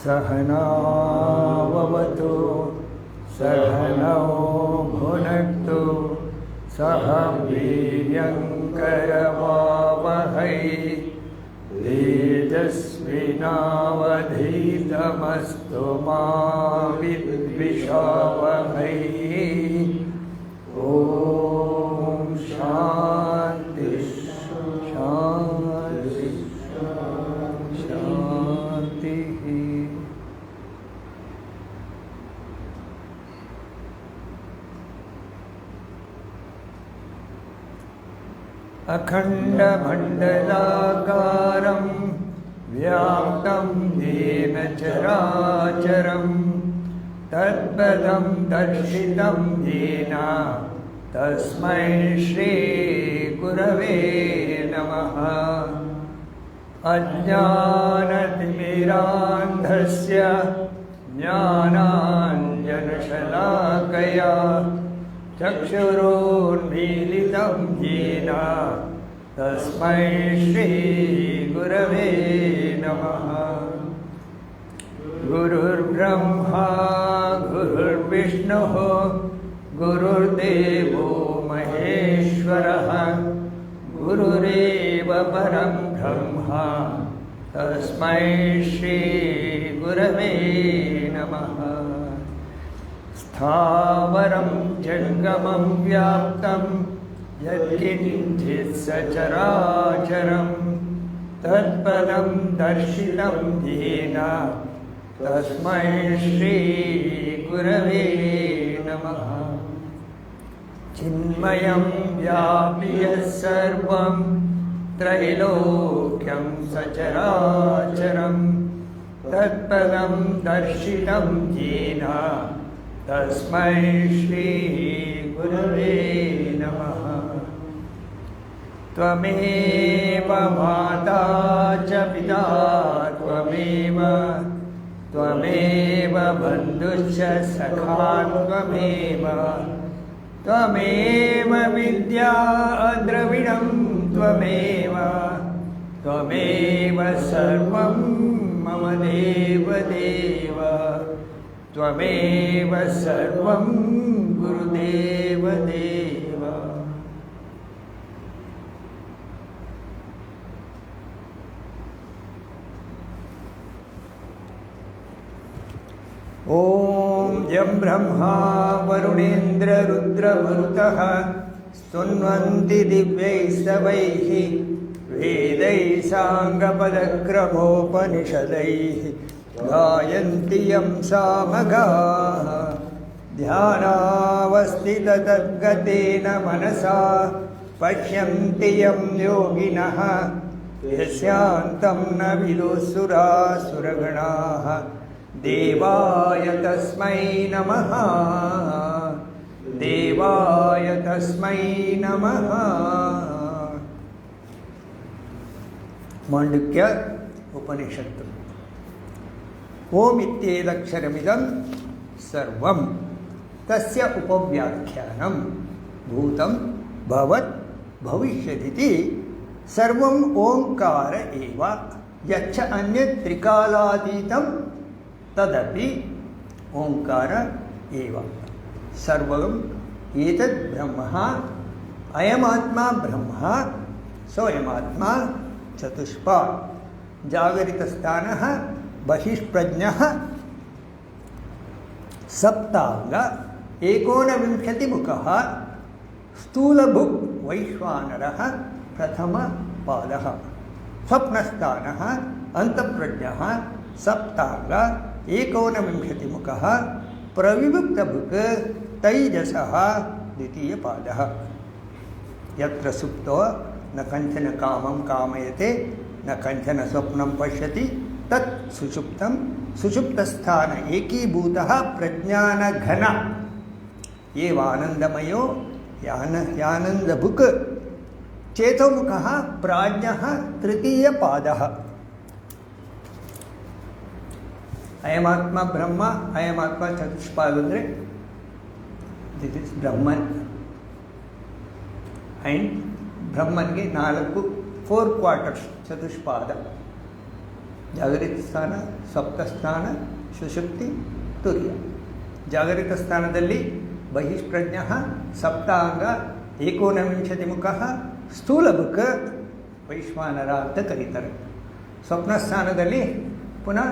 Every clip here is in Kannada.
सहनाववतु सहनौ भुनक्तु सह वीर्यङ्करवावहै तेजस्विनावधीतमस्तु मा विद्विषावहै। ॐ शान्ति शान्ति शान्तिः। अखण्डमण्डलाकारं व्याप्तं येन चराचरं तत्पदं दर्शितं येन तस्मै श्रीगुरवे नमः। अज्ञानतिमिरान्धस्य ज्ञानाञ्जनशलाकया चक्षुरुन्मीलितं येन तस्मै श्रीगुरवे नमः। गुरुर्ब्रह्मा गुरुर्विष्णुः गुरुर्देवो महेश्वरः गुरुरेव परं ब्रह्म तस्मै श्रीगुरवे नमः। स्थावरं जङ्गमं व्याप्तं यत्किञ्चित् सचराचरं तत्पदं दर्शितं येन तस्मै श्रीगुरवे नमः। चिन्मयं व्यापि यत्सर्वं त्रैलोक्यं सचराचरं तत्पदं दर्शितं येन तस्मै श्रीगुरवे नमः। त्वमेव माता च पिता त्वमेव त्वमेव बन्धुश्च सखा त्वमेव त्वमेव विद्या द्रविणं त्वमेव त्वमेव सर्वं मम देवदेव त्वमेव सर्वं गुरुदेवदेव। ॐ यं ब्रह्मा वरुणेन्द्ररुद्रमरुतः स्तुन्वन्ति दिव्यैस्तवैः वेदैः साङ्गपदक्रमोपनिषदैः गायन्ति यं सामगाः ध्यानावस्थिततद्गतेन मनसा पश्यन्ति यं योगिनः यस्यान्तं न विदुःसुरासुरगणाः। देवाय तस्मै नमः देवाय तस्मै नमः। माण्डुक्य उपनिषत्। ओम इत्येतदक्षरमिदं सर्वं तस्य उपव्याख्यानं भूतं भवत् भविष्यदिति सर्वं ओंकार एव यच्च अन्यत् त्रिकालातीतं तदपि ओंकार एव। सर्वम् एतद् ब्रह्म अयमात्मा ब्रह्म सोऽयमात्मा चतुष्पात् जागरितस्थानः बहिष्प्रज्ञः सप्तांग एकोनविंशतिमुखः स्थूलभुक् वैश्वानरः प्रथमपादः स्वप्नस्थानः अन्तःप्रज्ञः सप्तांग एकोनविंशतिमुखः ಪ್ರವಿಭಕ್ತಭುಕ್ ತೈಜಸಃ ದ್ವಿತೀಯಪಾದಃ ಯತ್ರ ಸುಪ್ತೋ ನ ಕಂಚನ ಕಾಮಂ ಕಾಮಯತೆ ನ ಕಂಚನ ಸ್ವಪ್ನಂ ಪಶ್ಯತಿ ತತ್ ಸುಷುಪ್ತಂ ಸುಷುಪ್ತಸ್ಥಾನ ಏಕೀಭೂತಃ ಪ್ರಜ್ಞಾನಘನ ಏವ ಆನಂದಮಯೋ ಯಾನಂದಭುಕ್ ಚೇತೋಮುಖಃ ಪ್ರಾಜ್ಞಃ ತೃತೀಯಪಾದಃ ಅಯಮಾತ್ಮ ಬ್ರಹ್ಮ ಅಯಮಾತ್ಮ ಚತುಷ್ಪಾದ ಅಂದರೆ ದಿಸ್ ಇಸ್ ಬ್ರಹ್ಮನ್ ಆ್ಯಂಡ್ ಬ್ರಹ್ಮನ್ಗೆ 4 ಕ್ವಾರ್ಟರ್ಸ್ ಚತುಷ್ಪಾದ ಜಾಗರಿತ ಸ್ಥಾನ ಸಪ್ತಸ್ಥಾನ ಸುಷುಪ್ತಿ ತುರ್ಯ ಜಾಗರಿತ ಸ್ಥಾನದಲ್ಲಿ ಬಹಿಷ್ಪ್ರಜ್ಞ ಸಪ್ತಾಂಗ ಏಕೋನವಿಂಶತಿ ಮುಖ ಸ್ಥೂಲಭುಕ್ ವೈಶ್ವಾನರ ಅಂತ ಕರೀತಾರೆ. ಸ್ವಪ್ನಸ್ಥಾನದಲ್ಲಿ ಪುನಃ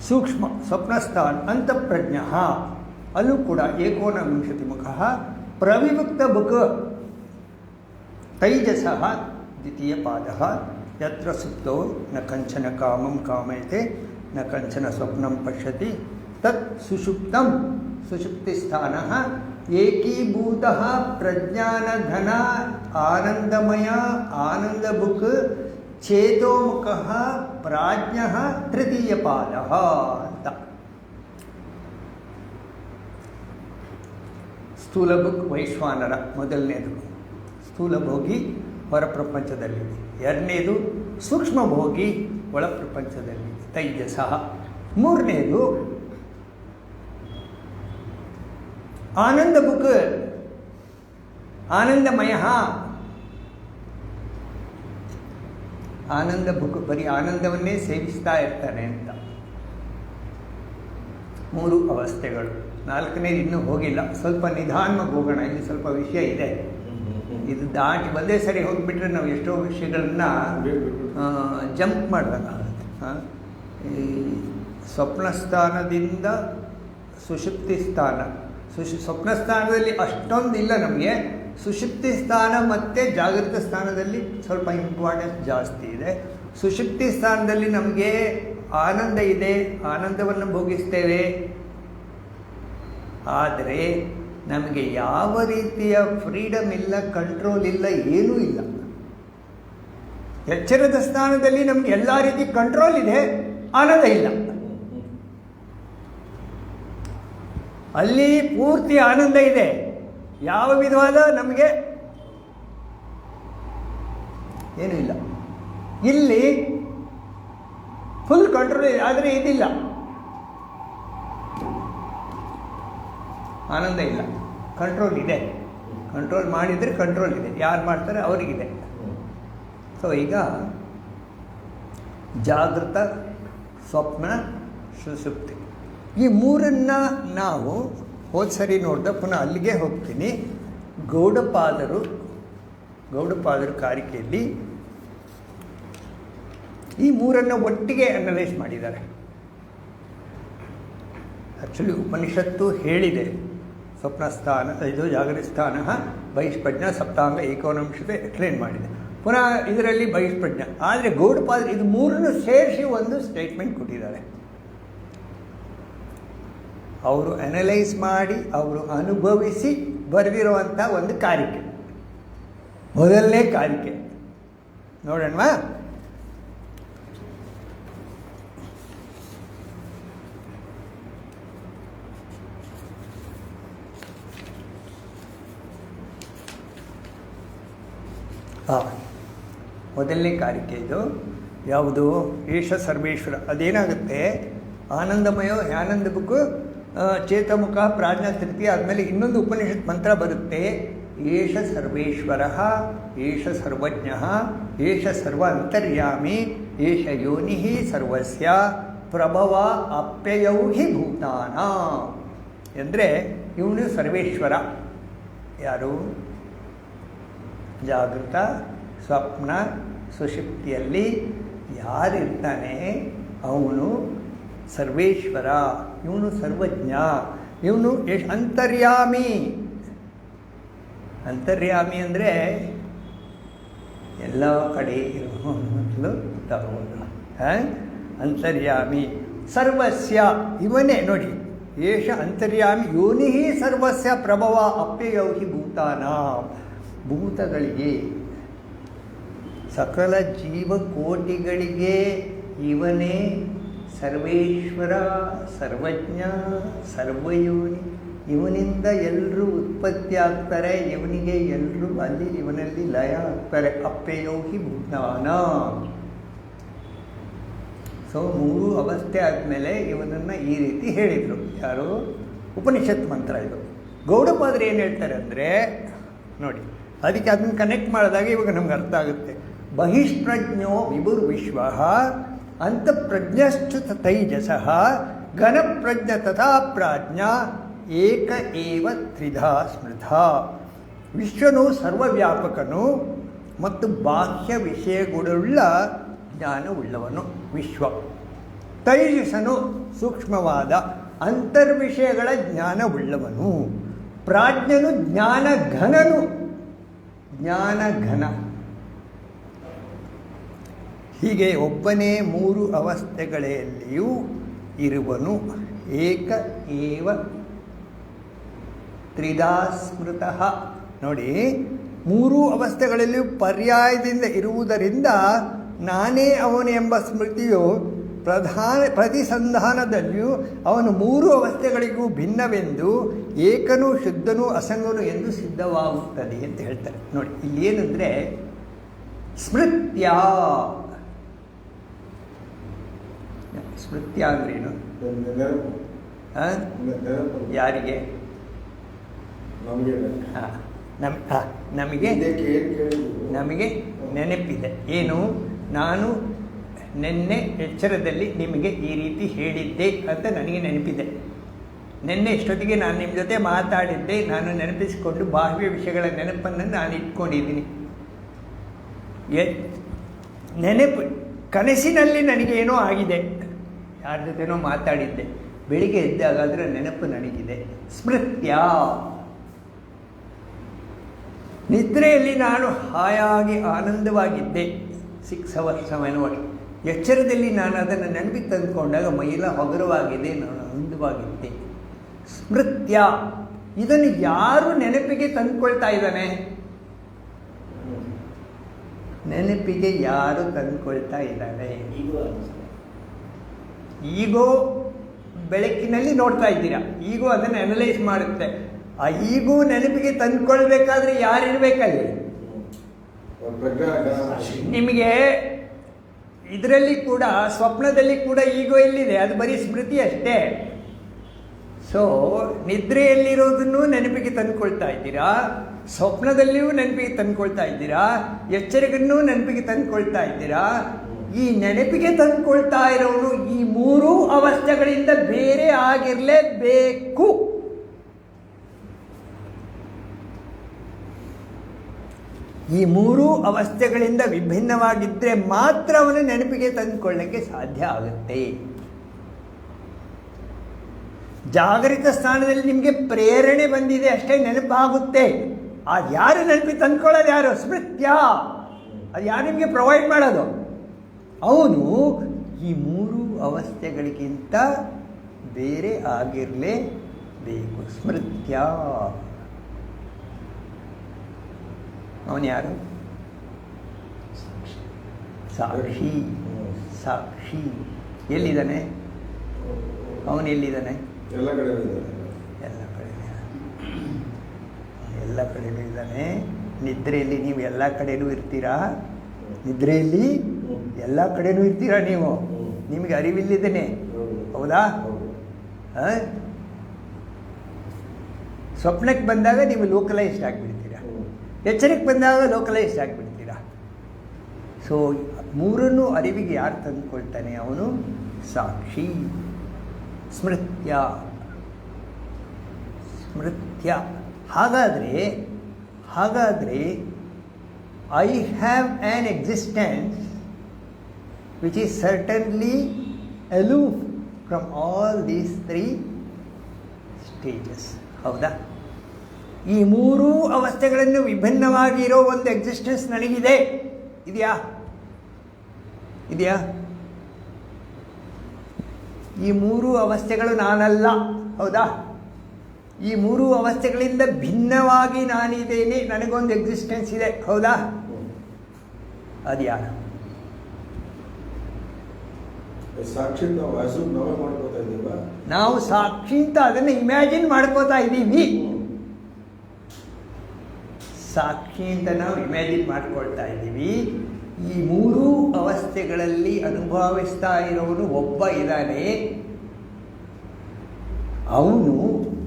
ಸೂಕ್ಷ್ಮ ಸ್ವಪ್ನಸ್ಥಾನ ಅಂತಃಪ್ರಜ್ಞ ಅಲ್ಲೂ ಕೂಡ ಏಕೋನವಿಂಶತಿ ಮುಖ ಪ್ರವಿಭಕ್ತ ಬುಕ್ ತೈಜಸಃ ದ್ವಿತೀಯಪಾದಃ ಯತ್ರ ಸುಪ್ತೋ ನ ಕಂಚನ ಕಾಮಂ ಕಾಮಯತೆ ನ ಕಂಚನ ಸ್ವಪ್ನಂ ಪಶ್ಯತಿ ತತ್ ಸುಷುಪ್ತಂ ಸುಷುಪ್ತಿಸ್ಥಾನಃ ಏಕೀಭೂತಃ ಪ್ರಜ್ಞಾನಘನ ಆನಂದಮಯ ಆನಂದಭುಕ್ ಚೇತೋಮುಖಃ ಪ್ರಾಜ್ಞಃ ತೃತೀಯಪಾದಃ ಅಂತ. ಸ್ಥೂಲಭುಕ್ ವೈಶ್ವಾನರ ಮೊದಲನೇದು, ಸ್ಥೂಲಭೋಗಿ ಹೊರ ಪ್ರಪಂಚದಲ್ಲಿ. ಎರಡನೇದು ಸೂಕ್ಷ್ಮಭೋಗಿ ಒಳ ಪ್ರಪಂಚದಲ್ಲಿ ತೈಜಸಃ. ಮೂರನೇದು ಆನಂದಭುಕ್ ಆನಂದಮಯ. ಆನಂದಭುಕ್ ಬರೀ ಆನಂದವನ್ನೇ ಸೇವಿಸ್ತಾ ಇರ್ತಾನೆ ಅಂತ. 3 ಅವಸ್ಥೆಗಳು. 4ನೇದು ಇನ್ನೂ ಹೋಗಿಲ್ಲ, ಸ್ವಲ್ಪ ನಿಧಾನವಾಗಿ ಹೋಗೋಣ, ಇಲ್ಲಿ ಸ್ವಲ್ಪ ವಿಷಯ ಇದೆ. ಇದು ದಾಟಿ ಒಂದೇ ಸರಿ ಹೋಗಿಬಿಟ್ರೆ ನಾವು ಎಷ್ಟೋ ವಿಷಯಗಳನ್ನ ಜಂಪ್ ಮಾಡಬೇಕಾಗುತ್ತೆ. ಈ ಸ್ವಪ್ನಸ್ಥಾನದಿಂದ ಸುಷುಪ್ತಿ ಸ್ಥಾನ, ಸ್ವಪ್ನಸ್ಥಾನದಲ್ಲಿ ಅಷ್ಟೊಂದಿಲ್ಲ ನಮಗೆ. ಸುಷುಪ್ತಿ ಸ್ಥಾನ ಮತ್ತು ಜಾಗೃತ ಸ್ಥಾನದಲ್ಲಿ ಸ್ವಲ್ಪ ಇಂಪಾರ್ಟೆನ್ಸ್ ಜಾಸ್ತಿ ಇದೆ. ಸುಷುಪ್ತಿ ಸ್ಥಾನದಲ್ಲಿ ನಮಗೆ ಆನಂದ ಇದೆ, ಆನಂದವನ್ನು ಭೋಗಿಸ್ತೇವೆ. ಆದರೆ ನಮಗೆ ಯಾವ ರೀತಿಯ ಫ್ರೀಡಮ್ ಇಲ್ಲ, ಕಂಟ್ರೋಲ್ ಇಲ್ಲ, ಏನೂ ಇಲ್ಲ. ಎಚ್ಚರದ ಸ್ಥಾನದಲ್ಲಿ ನಮಗೆ ಎಲ್ಲ ರೀತಿ ಕಂಟ್ರೋಲ್ ಇದೆ, ಆನಂದ ಇಲ್ಲ. ಅಲ್ಲಿ ಪೂರ್ತಿ ಆನಂದ ಇದೆ, ಯಾವ ವಿಧವಾದ ನಮಗೆ ಏನೂ ಇಲ್ಲ. ಇಲ್ಲಿ ಫುಲ್ ಕಂಟ್ರೋಲ್ ಇದೆ, ಆದರೆ ಇದಿಲ್ಲ, ಆನಂದ ಇಲ್ಲ. ಕಂಟ್ರೋಲ್ ಇದೆ, ಕಂಟ್ರೋಲ್ ಮಾಡಿದರೆ ಕಂಟ್ರೋಲ್ ಇದೆ, ಯಾರು ಮಾಡ್ತಾರೆ ಅವರಿಗಿದೆ. ಸೊ ಈಗ ಜಾಗೃತ, ಸ್ವಪ್ನ, ಸುಷುಪ್ತಿ ಈ ಮೂರನ್ನು ನಾವು ಹೋದ ಸರಿ ನೋಡಿದ, ಪುನಃ ಅಲ್ಲಿಗೆ ಹೋಗ್ತೀನಿ. ಗೌಡಪಾದರು ಕಾರಿಕೆಯಲ್ಲಿ ಈ ಮೂರನ್ನು ಒಟ್ಟಿಗೆ ಅನಲೈಸ್ ಮಾಡಿದ್ದಾರೆ. ಆ್ಯಕ್ಚುಲಿ ಉಪನಿಷತ್ತು ಹೇಳಿದೆ, ಸ್ವಪ್ನಸ್ಥಾನ ಇದು ಜಾಗೃತ ಸ್ಥಾನ ಬಹಿಷ್ಪ್ರಜ್ಞ ಸಪ್ತಾಂಗ ಏಕೋನಂಶತೆ ಎಕ್ಸ್ಪ್ಲೇನ್ ಮಾಡಿದೆ. ಪುನಃ ಇದರಲ್ಲಿ ಬಹಿಷ್ಪ್ರಜ್ಞ. ಆದರೆ ಗೌಡಪಾದರು ಇದು ಮೂರನ್ನು ಸೇರಿಸಿ ಒಂದು ಸ್ಟೇಟ್ಮೆಂಟ್ ಕೊಟ್ಟಿದ್ದಾರೆ. ಅವರು ಅನಲೈಸ್ ಮಾಡಿ, ಅವರು ಅನುಭವಿಸಿ ಬರೆದಿರುವಂಥ ಒಂದು ಕಾರಿಕೆ, ಮೊದಲನೇ ಕಾರಿಕೆ ನೋಡೋಣವಾ? ಮೊದಲನೇ ಕಾರಿಕೆ ಇದು ಯಾವುದು? ಏಷ ಸರ್ವೇಶ್ವರ. ಅದೇನಾಗುತ್ತೆ, ಆನಂದಮಯೋ ಆನಂದಭುಕ್ ಚೇತಮುಖ ಪ್ರಾಜ್ಞಾ ತೃತೀಯ ಆದಮೇಲೆ ಇನ್ನೊಂದು ಉಪನಿಷತ್ ಮಂತ್ರ ಬರುತ್ತೆ. ಏಷ ಸರ್ವೇಶ್ವರ, ಏಷ ಸರ್ವಜ್ಞ, ಏಷ ಸರ್ವ ಅಂತರ್ಯಾಮಿ, ಏಷ ಯೋನಿ ಸರ್ವಸ್ಯ ಪ್ರಭವ ಅಪ್ಯಯೌ ಹಿ ಭೂತಾನ. ಅಂದರೆ ಇವನು ಸರ್ವೇಶ್ವರ. ಯಾರು? ಜಾಗೃತ, ಸ್ವಪ್ನ, ಸುಷುಪ್ತಿಯಲ್ಲಿ ಯಾರಿರ್ತಾನೆ ಅವನು ಸರ್ವೇಶ್ವರ, ಇವನು ಸರ್ವಜ್ಞ, ಇವನು ಅಂತರ್ಯಾಮಿ. ಅಂತರ್ಯಾಮಿ ಅಂದರೆ ಎಲ್ಲ ಕಡೆ ಇರುವುದು ತರುವುದು. ಅಂತರ್ಯಾಮಿ ಸರ್ವಸ್ಯ, ಇವನೇ ನೋಡಿ, ಏಷ ಅಂತರ್ಯಾಮಿ ಯೋನಿ ಸರ್ವಸ್ಯ ಪ್ರಭವ ಅಪ್ಯಯೌ ಹಿ ಭೂತಾನ, ಭೂತಗಳಿಗೆ ಸಕಲ ಜೀವಕೋಟಿಗಳಿಗೆ ಇವನೇ ಸರ್ವೇಶ್ವರ, ಸರ್ವಜ್ಞ, ಸರ್ವಯೋನಿ. ಇವನಿಂದ ಎಲ್ಲರೂ ಉತ್ಪತ್ತಿ ಆಗ್ತಾರೆ, ಇವನಿಗೆ ಎಲ್ಲರೂ ಅಲ್ಲಿ ಇವನಲ್ಲಿ ಲಯ ಆಗ್ತಾರೆ. ಅಪ್ಯಯೌ ಹಿ ಭೂತಾನ. ಸೊ 3 ಅವಸ್ಥೆ ಆದಮೇಲೆ ಇವನನ್ನು ಈ ರೀತಿ ಹೇಳಿದರು. ಯಾರು? ಉಪನಿಷತ್ ಮಂತ್ರ ಇದು. ಗೌಡಪಾದರು ಏನು ಹೇಳ್ತಾರೆ ಅಂದರೆ ನೋಡಿ, ಅದಕ್ಕೆ ಅದನ್ನು ಕನೆಕ್ಟ್ ಮಾಡಿದಾಗ ಇವಾಗ ನಮ್ಗೆ ಅರ್ಥ ಆಗುತ್ತೆ. ಬಹಿಷ್ಪ್ರಜ್ಞೋ ವಿಭುರ್ವಿಶ್ವ ಅಂತಃಪ್ರಜ್ಞಶ್ಚ ತೈಜಸಃ ಘನಪ್ರಜ್ಞ ತಥಾ ಪ್ರಾಜ್ಞ ಏಕ ಏವ ತ್ರಿಧಾ ಸ್ಮೃತ. ವಿಶ್ವನು ಸರ್ವವ್ಯಾಪಕನು ಮತ್ತು ಬಾಹ್ಯ ವಿಷಯಗಳುಳ್ಳ ಜ್ಞಾನವುಳ್ಳವನು ವಿಶ್ವ. ತೈಜಸನು ಸೂಕ್ಷ್ಮವಾದ ಅಂತರ್ವಿಷಯಗಳ ಜ್ಞಾನವುಳ್ಳವನು. ಪ್ರಾಜ್ಞನು ಜ್ಞಾನಘನನು, ಜ್ಞಾನಘನ. ಹೀಗೆ ಒಬ್ಬನೇ 3 ಅವಸ್ಥೆಗಳಲ್ಲಿಯೂ ಇರುವನು. ಏಕ ಏವ ತ್ರಿಧಾ ಸ್ಮೃತಃ. ನೋಡಿ, 3 ಅವಸ್ಥೆಗಳಲ್ಲಿಯೂ ಪರ್ಯಾಯದಿಂದ ಇರುವುದರಿಂದ ನಾನೇ ಅವನು ಎಂಬ ಸ್ಮೃತಿಯು ಪ್ರತಿಸಂಧಾನದಲ್ಲಿಯೂ ಅವನು 3 ಅವಸ್ಥೆಗಳಿಗೂ ಭಿನ್ನವೆಂದು ಏಕನು ಶುದ್ಧನು ಅಸಂಗನು ಎಂದು ಸಿದ್ಧವಾಗುತ್ತದೆ ಅಂತ ಹೇಳ್ತಾರೆ. ನೋಡಿ, ಇಲ್ಲಿ ಏನಂದರೆ ಸ್ಮೃತ್ಯ. ಸ್ಮೃತ್ಯ ಅಂದ್ರೇನು? ಯಾರಿಗೆ? ನಮಗೆ ನೆನಪಿದೆ. ಏನು? ನಾನು ನಿನ್ನೆ ಎಚ್ಚರದಲ್ಲಿ ನಿಮಗೆ ಈ ರೀತಿ ಹೇಳಿದ್ದೆ ಅಂತ ನನಗೆ ನೆನಪಿದೆ. ನಿನ್ನೆ ಇಷ್ಟೊತ್ತಿಗೆ ನಾನು ನಿಮ್ಮ ಜೊತೆ ಮಾತಾಡಿದ್ದೆ, ನಾನು ನೆನಪಿಸಿಕೊಂಡು ಬಾಹ್ಯ ವಿಷಯಗಳ ನೆನಪನ್ನು ನಾನು ಇಟ್ಕೊಂಡಿದ್ದೀನಿ. ನೆನಪು ಕನಸಿನಲ್ಲಿ ನನಗೇನೋ ಆಗಿದೆ, ಯಾರ ಜೊತೆನೋ ಮಾತಾಡಿದ್ದೆ, ಬೆಳಿಗ್ಗೆ ಎದ್ದಾಗಾದರೆ ನೆನಪು ನನಗಿದೆ. ಸ್ಮೃತ್ಯ. ನಿದ್ರೆಯಲ್ಲಿ ನಾನು ಹಾಯಾಗಿ ಆನಂದವಾಗಿದ್ದೆ 6 hours 7 hours. ಎಚ್ಚರದಲ್ಲಿ ನಾನು ಅದನ್ನು ನೆನಪಿಗೆ ತಂದುಕೊಂಡಾಗ ಮೈಯೆಲ್ಲ ಹಗುರವಾಗಿದೆ, ನಾನು ಆನಂದವಾಗಿದ್ದೆ. ಸ್ಮೃತ್ಯ. ಇದನ್ನು ಯಾರು ನೆನಪಿಗೆ ತಂದುಕೊಳ್ತಾ ಇದ್ದಾನೆ? ನೆನಪಿಗೆ ಯಾರು ತಂದುಕೊಳ್ತಾ ಇದ್ದಾನೆ? ಈಗೋ ಬೆಳಕಿನಲ್ಲಿ ನೋಡ್ತಾ ಇದ್ದೀರಾ, ಈಗೋ ಅದನ್ನು ಅನಲೈಸ್ ಮಾಡುತ್ತೆ. ಆ ಈಗೂ ನೆನಪಿಗೆ ತಂದುಕೊಳ್ಬೇಕಾದ್ರೆ ಯಾರಿರ್ಬೇಕಲ್ಲಿ? ನಿಮಗೆ ಇದರಲ್ಲಿ ಕೂಡ, ಸ್ವಪ್ನದಲ್ಲಿ ಕೂಡ ಈಗೋ ಎಲ್ಲಿದೆ? ಅದು ಬರೀ ಸ್ಮೃತಿ ಅಷ್ಟೇ. ಸೊ ನಿದ್ರೆಯಲ್ಲಿರೋದನ್ನು ನೆನಪಿಗೆ ತಂದುಕೊಳ್ತಾ ಇದ್ದೀರಾ, ಸ್ವಪ್ನದಲ್ಲಿಯೂ ನೆನಪಿಗೆ ತಂದುಕೊಳ್ತಾ ಇದ್ದೀರಾ, ಎಚ್ಚರಿಕೆಯನ್ನು ನೆನಪಿಗೆ ತಂದುಕೊಳ್ತಾ ಇದ್ದೀರಾ. ಈ ನೆನಪಿಗೆ ತಂದುಕೊಳ್ತಾ ಇರೋನು ಈ 3 ಅವಸ್ಥೆಗಳಿಂದ ಬೇರೆ ಆಗಿರಲೇಬೇಕು. ಈ 3 ಅವಸ್ಥೆಗಳಿಂದ ವಿಭಿನ್ನವಾಗಿದ್ದರೆ ಮಾತ್ರ ಅವನು ನೆನಪಿಗೆ ತಂದುಕೊಳ್ಳಕ್ಕೆ ಸಾಧ್ಯ ಆಗುತ್ತೆ. ಜಾಗೃತ ಸ್ಥಾನದಲ್ಲಿ ನಿಮಗೆ ಪ್ರೇರಣೆ ಬಂದಿದೆ ಅಷ್ಟೇ, ನೆನಪಾಗುತ್ತೆ. ಅದು ಯಾರು ನೆನಪಿಗೆ ತಂದುಕೊಳ್ಳೋದು? ಯಾರು? ಸ್ಮೃತ್ಯ. ಅದು ಯಾರು ನಿಮಗೆ ಪ್ರೊವೈಡ್ ಮಾಡೋದು? ಅವನು ಈ 3 ಅವಸ್ಥೆಗಳಿಗಿಂತ ಬೇರೆ ಆಗಿರಲೇಬೇಕು. ಸ್ಮೃತ್ಯ. ಅವನು ಯಾರು? ಸಾಕ್ಷಿ. ಸಾಕ್ಷಿ. ಎಲ್ಲಿದ್ದಾನೆ ಅವನು? ಎಲ್ಲಿದ್ದಾನೆ? ಎಲ್ಲ ಕಡೆ ಎಲ್ಲ ಕಡೆಯೂ ಇದ್ದಾನೆ. ನಿದ್ರೆಯಲ್ಲಿ ನೀವು ಎಲ್ಲ ಕಡೆಯೂ ಇರ್ತೀರಾ. ನಿದ್ರೆಯಲ್ಲಿ ಎಲ್ಲ ಕಡೆಯೂ ಇರ್ತೀರಾ ನೀವು. ನಿಮಗೆ ಅರಿವಿಲ್ಲಿದ್ದೇನೆ, ಹೌದಾ? ಸ್ವಪ್ನಕ್ಕೆ ಬಂದಾಗ ನೀವು ಲೋಕಲೈಸ್ಡ್ ಆಗಿಬಿಡ್ತೀರಾ, ಎಚ್ಚರಿಕೆ ಬಂದಾಗ ಲೋಕಲೈಸ್ಡ್ ಆಗಿಬಿಡ್ತೀರಾ. ಸೊ 3 ಅರಿವಿಗೆ ಯಾರು ತಂದುಕೊಳ್ತಾನೆ? ಅವನು ಸಾಕ್ಷಿ. ಸ್ಮೃತ್ಯ. ಸ್ಮೃತ್ಯ. ಹಾಗಾದರೆ I have an existence which is certainly aloof from all these 3 stages. ಹೌದಾ? ಈ 3 ಅವಸ್ಥೆಗಳನ್ನು ವಿಭಿನ್ನವಾಗಿರೋ ಒಂದು ಎಕ್ಸಿಸ್ಟೆನ್ಸ್ ನನಗಿದೆ. ಇದೆಯಾ? ಇದೆಯಾ? ಈ ಮೂರು ಅವಸ್ಥೆಗಳು ನಾನಲ್ಲ, ಹೌದಾ? ಈ ಮೂರು ಅವಸ್ಥೆಗಳಿಂದ ಭಿನ್ನವಾಗಿ ನಾನಿದ್ದೇನೆ, ನನಗೊಂದು ಎಕ್ಸಿಸ್ಟೆನ್ಸ್ ಇದೆ, ಹೌದಾ? ಅದ್ಯಾರು? ಸಾಕ್ಷಿ ನಾವೇ ಮಾಡ್ಕೋತಾ ಇದ್ದೀವ. ನಾವು ಸಾಕ್ಷಿ ಅಂತ ಅದನ್ನು ಇಮ್ಯಾಜಿನ್ ಮಾಡ್ಕೋತಾ ಇದ್ದೀವಿ. ಸಾಕ್ಷಿ ಅಂತ ನಾವು ಇಮ್ಯಾಜಿನ್ ಮಾಡ್ಕೊಳ್ತಾ ಇದ್ದೀವಿ. ಈ ಮೂರೂ ಅವಸ್ಥೆಗಳಲ್ಲಿ ಅನುಭವಿಸ್ತಾ ಇರೋನು ಒಬ್ಬ ಇದ್ದಾನೆ. ಅವನು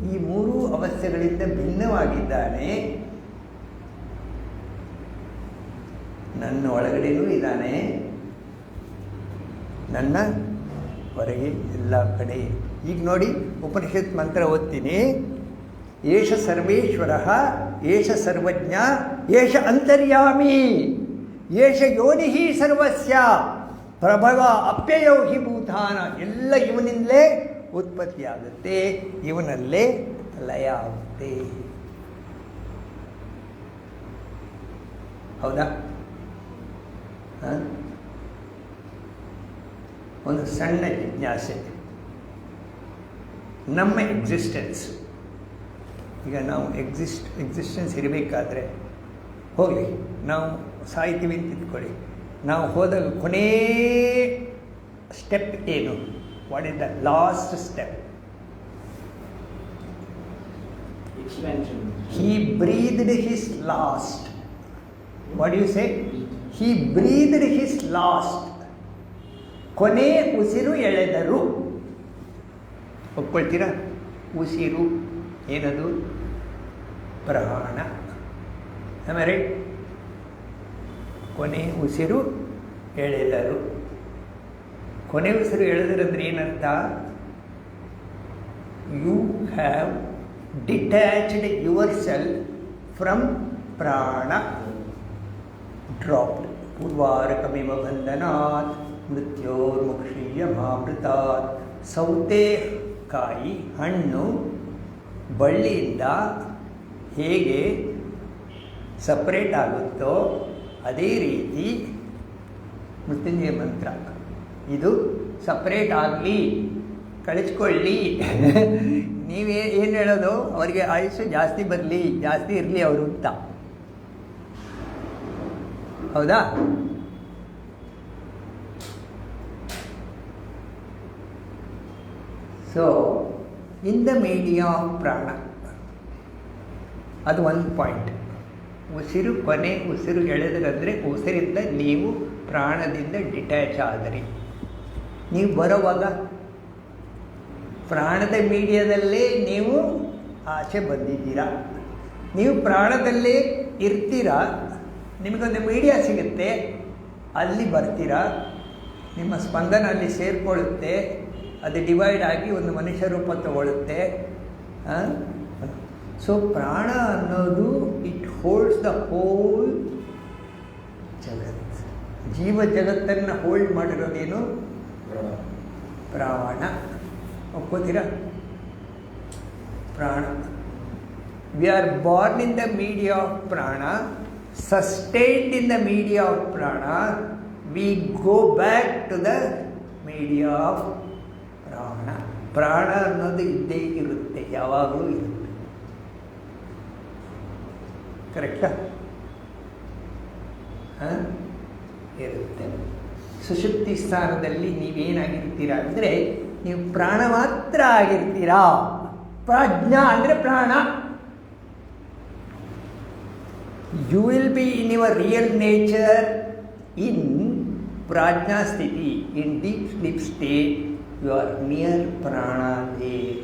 ಈ ಮೂರೂ ಅವಸ್ಥೆಗಳಿಂದ ಭಿನ್ನವಾಗಿದ್ದಾನೆ. ನನ್ನ ಒಳಗಡೆನೂ ಇದ್ದಾನೆ, ನನ್ನ ಹೊರಗೆ ಎಲ್ಲ ಕಡೆ. ಈಗ ನೋಡಿ, ಉಪನಿಷತ್ ಮಂತ್ರ ಓದ್ತೀನಿ. ಏಷ ಸರ್ವೇಶ್ವರ, ಏಷ ಸರ್ವಜ್ಞ, ಏಷ ಅಂತರ್ಯಾಮಿ, ಏಷ ಯೋನಿ ಸರ್ವಸ್ಯ ಪ್ರಭವ ಅಪ್ಯಯೋ ಹಿ ಭೂತಾನ. ಎಲ್ಲ ಇವನಿಂದಲೇ ಉತ್ಪತ್ತಿ ಆಗುತ್ತೆ, ಇವನಲ್ಲೇ ಲಯ ಆಗುತ್ತೆ. ಹೌದಾ? ಒಂದು ಸಣ್ಣ ಜಿಜ್ಞಾಸೆ. ನಮ್ಮ ಎಕ್ಸಿಸ್ಟೆನ್ಸ್, ಈಗ ನಾವು ಎಕ್ಸಿಸ್ಟೆನ್ಸ್ ಇರಬೇಕಾದ್ರೆ, ಹೋಗಲಿ ನಾವು ಸಾಯ್ತೀವಿ ಅಂತ ಇಟ್ಕೊಳ್ಳಿ, ನಾವು ಹೋದಾಗ ಕೊನೇ ಸ್ಟೆಪ್ ಏನು? What is the last step? Expansion. He breathed his last. What do you say? He breathed his last. ಕೊನೆ ಉಸಿರು ಎಳೆದರು. ಒಪ್ಕೊಳ್ತೀರಾ? ಉಸಿರು ಏನದು? ಪ್ರಾಣ. ಆಮೇಲೆ ಕೊನೆ ಉಸಿರು ಎಳೆದರು. ಕೊನೆ ಉಸಿರು ಎಳೆದರಂದ್ರೆ ಏನರ್ಥ? You have detached yourself from prana. Dropped. ಪೂರ್ವಾರಕಮಿವ ಬಂಧನಾತ್ ಮೃತ್ಯೋರ್ಮುಕ್ಷೀಯಮಾಮೃತಾತ್. ಸೌತೆಕಾಯಿ ಹಣ್ಣು ಬಳ್ಳಿಯಿಂದ ಹೇಗೆ ಸಪ್ರೇಟ್ ಆಗುತ್ತೋ ಅದೇ ರೀತಿ ಮೃತ್ಯುಂಜಯ ಮಂತ್ರ ಇದು ಸಪ್ರೇಟ್ ಆಗಲಿ, ಕಳಿಸ್ಕೊಳ್ಳಿ. ನೀವೇ ಏನು ಹೇಳೋದು? ಅವರಿಗೆ ಆಯುಷ್ಯ ಜಾಸ್ತಿ ಬರಲಿ, ಜಾಸ್ತಿ ಇರಲಿ ಅವರು ಅಂತ, ಹೌದಾ? So in the media of ಪ್ರಾಣ, ಅದು ಒಂದು ಪಾಯಿಂಟ್. ಉಸಿರು ಕೊನೆ ಉಸಿರು ಎಳೆದರಂದರೆ ಉಸಿರಿಂದ ನೀವು ಪ್ರಾಣದಿಂದ ಡಿಟ್ಯಾಚ್ ಆದರಿ. ನೀವು ಬರೋವಾಗ ಪ್ರಾಣದ ಮೀಡಿಯಾದಲ್ಲೇ ನೀವು ಆಚೆ ಬಂದಿದ್ದೀರಾ. ನೀವು ಪ್ರಾಣದಲ್ಲೇ ಇರ್ತೀರಾ, ನಿಮಗೊಂದು ಮೀಡಿಯಾ ಸಿಗುತ್ತೆ, ಅಲ್ಲಿ ಬರ್ತೀರಾ, ನಿಮ್ಮ ಸ್ಪಂದನ ಅಲ್ಲಿ ಸೇರಿಕೊಳ್ಳುತ್ತೆ, ಅದು ಡಿವೈಡ್ ಆಗಿ ಒಂದು ಮನುಷ್ಯ ರೂಪ ತಗೊಳ್ಳುತ್ತೆ. ಸೊ ಪ್ರಾಣ ಅನ್ನೋದು it holds the whole jagat. ಜೀವ ಜಗತ್ತನ್ನು ಹೋಲ್ಡ್ ಮಾಡಿರೋದೇನು? ಪ್ರಾಣ. ಒಪ್ಕೋತೀರಾ? ಪ್ರಾಣ. We are born in the media of prana, sustained in the media of prana, we go back to the media of prana. ಪ್ರಾಣ ಅನ್ನೋದು ಇದ್ದೇ ಇರುತ್ತೆ, ಯಾವಾಗಲೂ ಇರುತ್ತೆ. ಕರೆಕ್ಟಾ? ಇರುತ್ತೆ. ಸುಷುಪ್ತಿ ಸ್ಥಾನದಲ್ಲಿ ನೀವೇನಾಗಿರ್ತೀರಾ ಅಂದರೆ ನೀವು ಪ್ರಾಣ ಮಾತ್ರ ಆಗಿರ್ತೀರಾ. ಪ್ರಾಜ್ಞಾ ಅಂದರೆ ಪ್ರಾಣ. You will be in your real nature in prajna ಸ್ಥಿತಿ. In deep sleep state you are near prana Dev.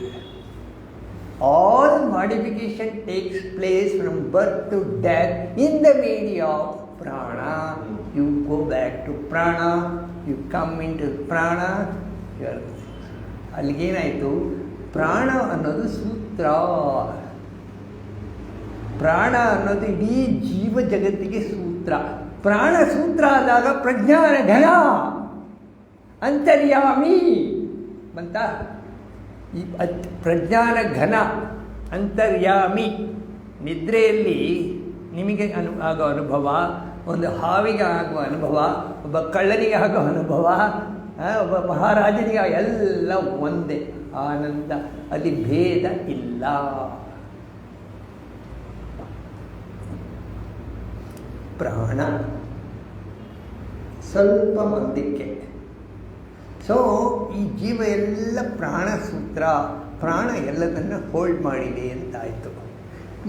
All modification takes place from birth to death in the media of prana. You go back to prana, you come into prana. ಅಲ್ಲಿಗೇನಾಯಿತು? ಪ್ರಾಣ ಅನ್ನೋದು ಸೂತ್ರ. ಪ್ರಾಣ ಅನ್ನೋದು ಇಡೀ ಜೀವ ಜಗತ್ತಿಗೆ ಸೂತ್ರ. ಪ್ರಾಣ ಸೂತ್ರ ಆದಾಗ ಪ್ರಜ್ಞಾನ ಘನ ಅಂತರ್ಯಾಮಿ ಬಂತ. ಈ ಪ್ರಜ್ಞಾನ ಘನ ಅಂತರ್ಯಾಮಿ ನಿದ್ರೆಯಲ್ಲಿ ನಿಮಗೆ ಆಗೋ ಅನುಭವ, ಒಂದು ಹಾವಿಗೆ ಆಗುವ ಅನುಭವ, ಒಬ್ಬ ಕಳ್ಳನಿಗೆ ಆಗುವ ಅನುಭವ, ಒಬ್ಬ ಮಹಾರಾಜನಿಗೆ ಎಲ್ಲ ಒಂದೇ ಆನಂದ, ಅಲ್ಲಿ ಭೇದ ಇಲ್ಲ. ಪ್ರಾಣ ಸ್ವಲ್ಪ ಮಂದಿಕ್ಕೆ. ಸೊ ಈ ಜೀವ ಎಲ್ಲ ಪ್ರಾಣ ಸೂತ್ರ, ಪ್ರಾಣ ಎಲ್ಲದನ್ನು ಹೋಲ್ಡ್ ಮಾಡಿದೆ ಅಂತಾಯಿತು.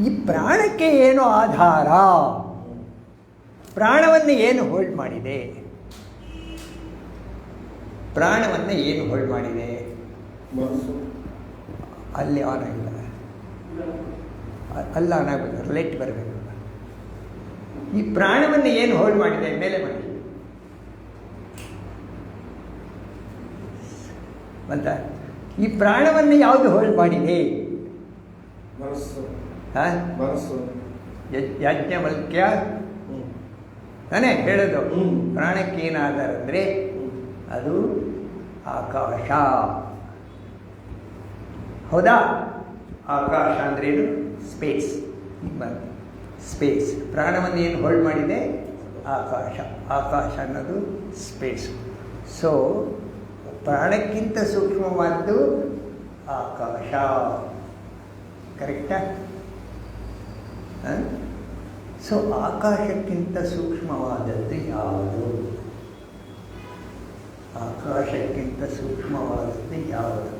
ಈ ಪ್ರಾಣಕ್ಕೆ ಏನು ಆಧಾರ? ಪ್ರಾಣವನ್ನು ಏನು ಹೋಲ್ಡ್ ಮಾಡಿದೆ? ಪ್ರಾಣವನ್ನು ಏನು ಹೋಲ್ಡ್ ಮಾಡಿದೆ? ಮನಸ್ಸು. ಅಲ್ಲಿ ಆನ್ ಆಗಿಲ್ಲ, ಅಲ್ಲ ಆನ್ ಆಗಬೇಕು, ಲೈಟ್ ಬರಬೇಕು. ಈ ಪ್ರಾಣವನ್ನು ಏನು ಹೋಲ್ಡ್ ಮಾಡಿದೆ? ಮೇಲೆ ಮಾಡಿ ಅಂತ. ಈ ಪ್ರಾಣವನ್ನು ಯಾವುದು ಹೋಲ್ಡ್ ಮಾಡಿದೆ? ಮನಸ್ಸು. ಹಾಂ, ಮನಸ್ಸು. ಯಾಜ್ಞವಲ್ಕ್ಯ ತಾನೇ ಹೇಳೋದು. ಹ್ಮ್. ಪ್ರಾಣಕ್ಕೆ ಏನಾಧಾರ ಅಂದರೆ ಅದು ಆಕಾಶ. ಹೌದಾ? ಆಕಾಶ ಅಂದ್ರೇನು? ಸ್ಪೇಸ್. ಸ್ಪೇಸ್. ಪ್ರಾಣವನ್ನು ಏನು ಹೋಲ್ಡ್ ಮಾಡಿದೆ? ಆಕಾಶ. ಆಕಾಶ ಅನ್ನೋದು ಸ್ಪೇಸ್. ಸೊ ಪ್ರಾಣಕ್ಕಿಂತ ಸೂಕ್ಷ್ಮವಾದ್ದು ಆಕಾಶ. ಕರೆಕ್ಟಾ? ಸೊ ಆಕಾಶಕ್ಕಿಂತ ಸೂಕ್ಷ್ಮವಾದದ್ದು ಯಾವುದು? ಆಕಾಶಕ್ಕಿಂತ ಸೂಕ್ಷ್ಮವಾದದ್ದು ಯಾವುದು?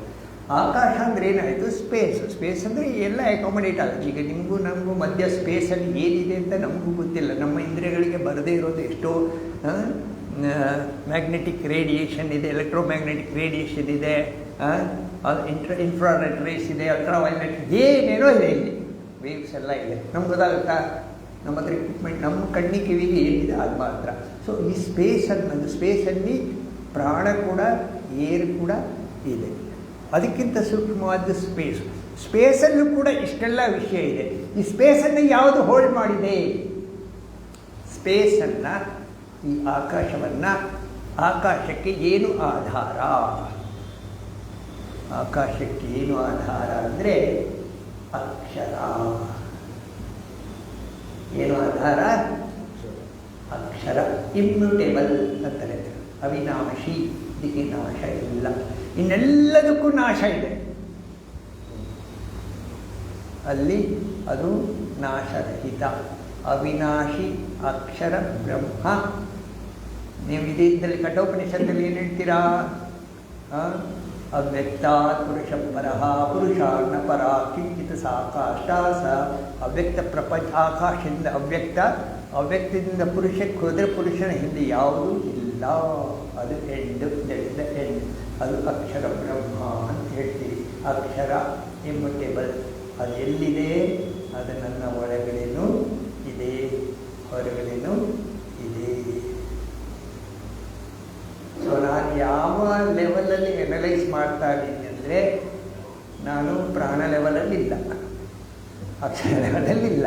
ಆಕಾಶ ಅಂದರೆ ಏನಾಯಿತು? ಸ್ಪೇಸ್. ಸ್ಪೇಸ್ ಅಂದರೆ ಎಲ್ಲ ಅಕಾಮಡೇಟ್ ಆಗುತ್ತೆ. ಈಗ ನಿಮಗೂ ನಮಗೂ ಮಧ್ಯ ಸ್ಪೇಸಲ್ಲಿ ಏನಿದೆ ಅಂತ ನಮಗೂ ಗೊತ್ತಿಲ್ಲ. ನಮ್ಮ ಇಂದ್ರಿಯಗಳಿಗೆ ಬರದೇ ಇರೋದು ಎಷ್ಟೋ ಮ್ಯಾಗ್ನೆಟಿಕ್ ರೇಡಿಯೇಷನ್ ಇದೆ, ಎಲೆಕ್ಟ್ರೋಮ್ಯಾಗ್ನೆಟಿಕ್ ರೇಡಿಯೇಷನ್ ಇದೆ, ಇನ್ಫ್ರಾರೆಡ್ ರೇಸ್ ಇದೆ, ಅಲ್ಟ್ರಾವೈಲೆಟ್, ಏನೇನೋ ಇದೆ. ಇಲ್ಲಿ ವೇವ್ಸ್ ಎಲ್ಲ ಇದೆ. ನಮ್ಗೆ ಗೊತ್ತಾಗುತ್ತಾ? ನಮ್ಮ ಹತ್ರ ಇಕ್ವಿಪ್ಮೆಂಟ್, ನಮ್ಮ ಕಣ್ಣಿ ಕಿವಿಗೆ ಏನಿದೆ ಅದು ಮಾತ್ರ. ಸೊ ಈ ಸ್ಪೇಸ್ ಅನ್ನೋದು, ಸ್ಪೇಸಲ್ಲಿ ಪ್ರಾಣ ಕೂಡ, ಏರ್ ಕೂಡ ಇದೆ. ಅದಕ್ಕಿಂತ ಸೂಕ್ಷ್ಮವಾದ ಸ್ಪೇಸ್. ಸ್ಪೇಸಲ್ಲೂ ಕೂಡ ಇಷ್ಟೆಲ್ಲ ವಿಷಯ ಇದೆ. ಈ ಸ್ಪೇಸನ್ನು ಯಾವುದು ಹೋಲ್ಡ್ ಮಾಡಿದೆ? ಸ್ಪೇಸನ್ನು, ಈ ಆಕಾಶವನ್ನು, ಆಕಾಶಕ್ಕೆ ಏನು ಆಧಾರ? ಆಕಾಶಕ್ಕೆ ಏನು ಆಧಾರ ಅಂದರೆ ಅಕ್ಷರ. ಏನು ಆಧಾರ? ಅಕ್ಷರ. ಇಮ್ಯೂಟೇಬಲ್ ಅಂತಾರೆ, ಅವಿನಾಶಿ. ಇದಕ್ಕೆ ನಾಶ ಇಲ್ಲ. ಇನ್ನೆಲ್ಲದಕ್ಕೂ ನಾಶ ಇದೆ. ಅಲ್ಲಿ ಅದು ನಾಶರಹಿತ, ಅವಿನಾಶಿ ಅಕ್ಷರ ಬ್ರಹ್ಮ. ನೀವು ಇದರಲ್ಲಿ ಕಠೋಪನಿಷತ್ತಲ್ಲಿ ಏನು ಹೇಳ್ತೀರಾ? ಅವ್ಯಕ್ತಾತ್ ಪುರುಷ ಪರಃ ಪುರುಷಾರ್ಣ ಪರ ಕಿಂಚಿತ್ ಸಾಕಾಷ್ಟ ಸ. ಅವ್ಯಕ್ತ ಪ್ರಪಂಚ, ಆಕಾಶದಿಂದ ಅವ್ಯಕ್ತ, ಅವ್ಯಕ್ತದಿಂದ ಪುರುಷಕ್ಕೆ ಹೋದರೆ ಪುರುಷನ ಹಿಂದೆ ಯಾವುದೂ ಇಲ್ಲ. ಅದು ಎಂಡ್, ಎಂಡ್. ಅದು ಅಕ್ಷರ ಬ್ರಹ್ಮ ಅಂತ ಹೇಳ್ತೀವಿ. ಅಕ್ಷರ ಇಮ್ಯೂಟೇಬಲ್. ಅದು ಎಲ್ಲಿದೆ? ಅದು ನನ್ನ ಒಳಗಡೆನೂ ಇದೆ, ಹೊರಗಡೆನೂ ಇದೆ. ಸೊ ನಾನು ಯಾವ ಲೆವೆಲಲ್ಲಿ ಅನಲೈಸ್ ಮಾಡ್ತಾ ಇದ್ದೀನಿ ಅಂದರೆ, ನಾನು ಪ್ರಾಣ ಲೆವೆಲಲ್ಲಿಲ್ಲ, ಅಕ್ಷರ ಲೆವೆಲಲ್ಲಿಲ್ಲ,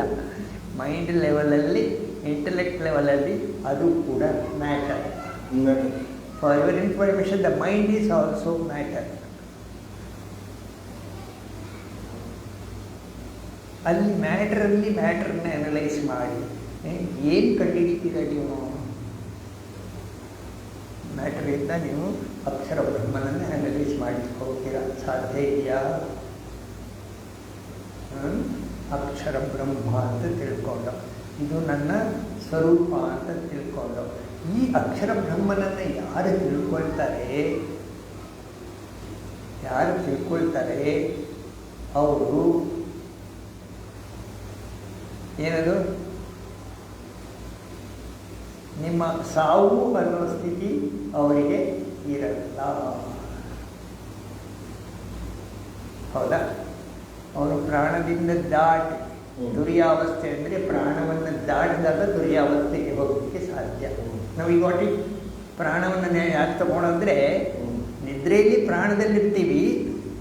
ಮೈಂಡ್ ಲೆವೆಲಲ್ಲಿ, ಇಂಟೆಲೆಕ್ಟ್ ಲೆವೆಲಲ್ಲಿ. ಅದು ಕೂಡ matter. For your information, the mind is also matter. ಅಲ್ಲಿ ಮ್ಯಾಟ್ರಲ್ಲಿ ಮ್ಯಾಟ್ರನ್ನ ಅನಲೈಸ್ ಮಾಡಿ ಏನು ಕಂಡುಹಿಡಿತೀರ ನೀವು? ಮ್ಯಾಟ್ರಿಂದ ನೀವು ಅಕ್ಷರ ಬ್ರಹ್ಮನನ್ನು ಅನಲೈಸ್ ಮಾಡಿ ಹೋಗ್ತೀರಾ? ಸಾಧ್ಯ ಇದೆಯಾ? ಅಕ್ಷರ ಬ್ರಹ್ಮ ಅಂತ ತಿಳ್ಕೊಂಡು, ಇದು ನನ್ನ ಸ್ವರೂಪ ಅಂತ ತಿಳ್ಕೊಂಡು, ಈ ಅಕ್ಷರ ಬ್ರಹ್ಮನನ್ನು ಯಾರು ತಿಳ್ಕೊಳ್ತಾರೆ ಅವರು ಏನದು? ನಿಮ್ಮ ಸಾವು ಅನ್ನೋ ಸ್ಥಿತಿ ಅವರಿಗೆ ಇರಲ್ಲ. ಹೌದಾ? ಅವರು ಪ್ರಾಣದಿಂದ ದಾಟಿ, ತುರಿಯಾವಸ್ಥೆ ಅಂದರೆ ಪ್ರಾಣವನ್ನು ದಾಟಿದಾಗ ತುರಿಯಾವಸ್ಥೆಗೆ ಹೋಗಲಿಕ್ಕೆ ಸಾಧ್ಯ. ನಾವೀಗ ಒಟ್ಟಿ ಪ್ರಾಣವನ್ನು ಯಾಕೆ ತಗೊಂಡ್ರೆ, ನಿದ್ರೆಯಲ್ಲಿ ಪ್ರಾಣದಲ್ಲಿರ್ತೀವಿ,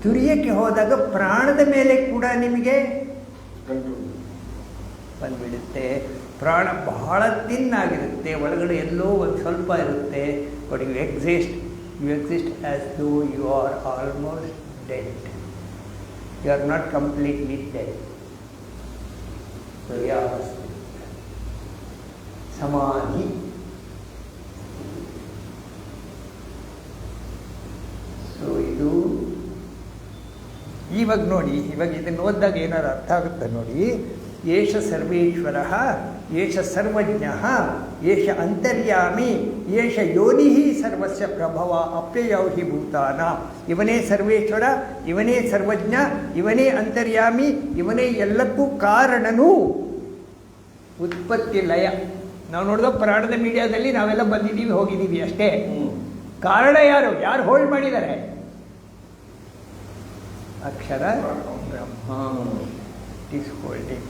ತುರಿಯಕ್ಕೆ ಹೋದಾಗ ಪ್ರಾಣದ ಮೇಲೆ ಕೂಡ ನಿಮಗೆ ಬಂದುಬಿಡುತ್ತೆ. ಪ್ರಾಣ ಬಹಳ ತಿನ್ನಾಗಿರುತ್ತೆ, ಒಳಗಡೆ ಎಲ್ಲೋ ಒಂದು ಸ್ವಲ್ಪ ಇರುತ್ತೆ. But you exist as though you are almost dead. You are not completely dead. ಸಮಾಧಿ. ಸೊ ಇದು ಇವಾಗ ನೋಡಿ, ಇವಾಗ ಇದನ್ನು ಓದಿದಾಗ ಏನಾರು ಅರ್ಥ ಆಗುತ್ತೆ ನೋಡಿ. ಏಷ ಸರ್ವೇಶ್ವರ, ಏಷ ಸರ್ವಜ್ಞ, ಏಷ ಅಂತರ್ಯಾಮಿ, ಏಷ ಯೋನಿ ಸರ್ವಸ್ಯ ಪ್ರಭವ ಅಪ್ಯಯೌ ಹಿ ಭೂತಾನ. ಇವನೇ ಸರ್ವೇಶ್ವರ, ಇವನೇ ಸರ್ವಜ್ಞ, ಇವನೇ ಅಂತರ್ಯಾಮಿ, ಇವನೇ ಎಲ್ಲಕ್ಕೂ ಕಾರಣನು. ಉತ್ಪತ್ತಿ ಲಯ ನಾವು ನೋಡಿದ ಪ್ರಾಣದ ಮೀಡಿಯಾದಲ್ಲಿ ನಾವೆಲ್ಲ ಬಂದಿದ್ದೀವಿ ಹೋಗಿದ್ದೀವಿ ಅಷ್ಟೇ. ಕಾರಣ ಯಾರು? ಯಾರು ಹೋಲ್ಡ್ ಮಾಡಿದ್ದಾರೆ? ಅಕ್ಷರ ಬ್ರಹ್ಮ ಇಸ್ ಹೋಲ್ಡಿಂಗ್.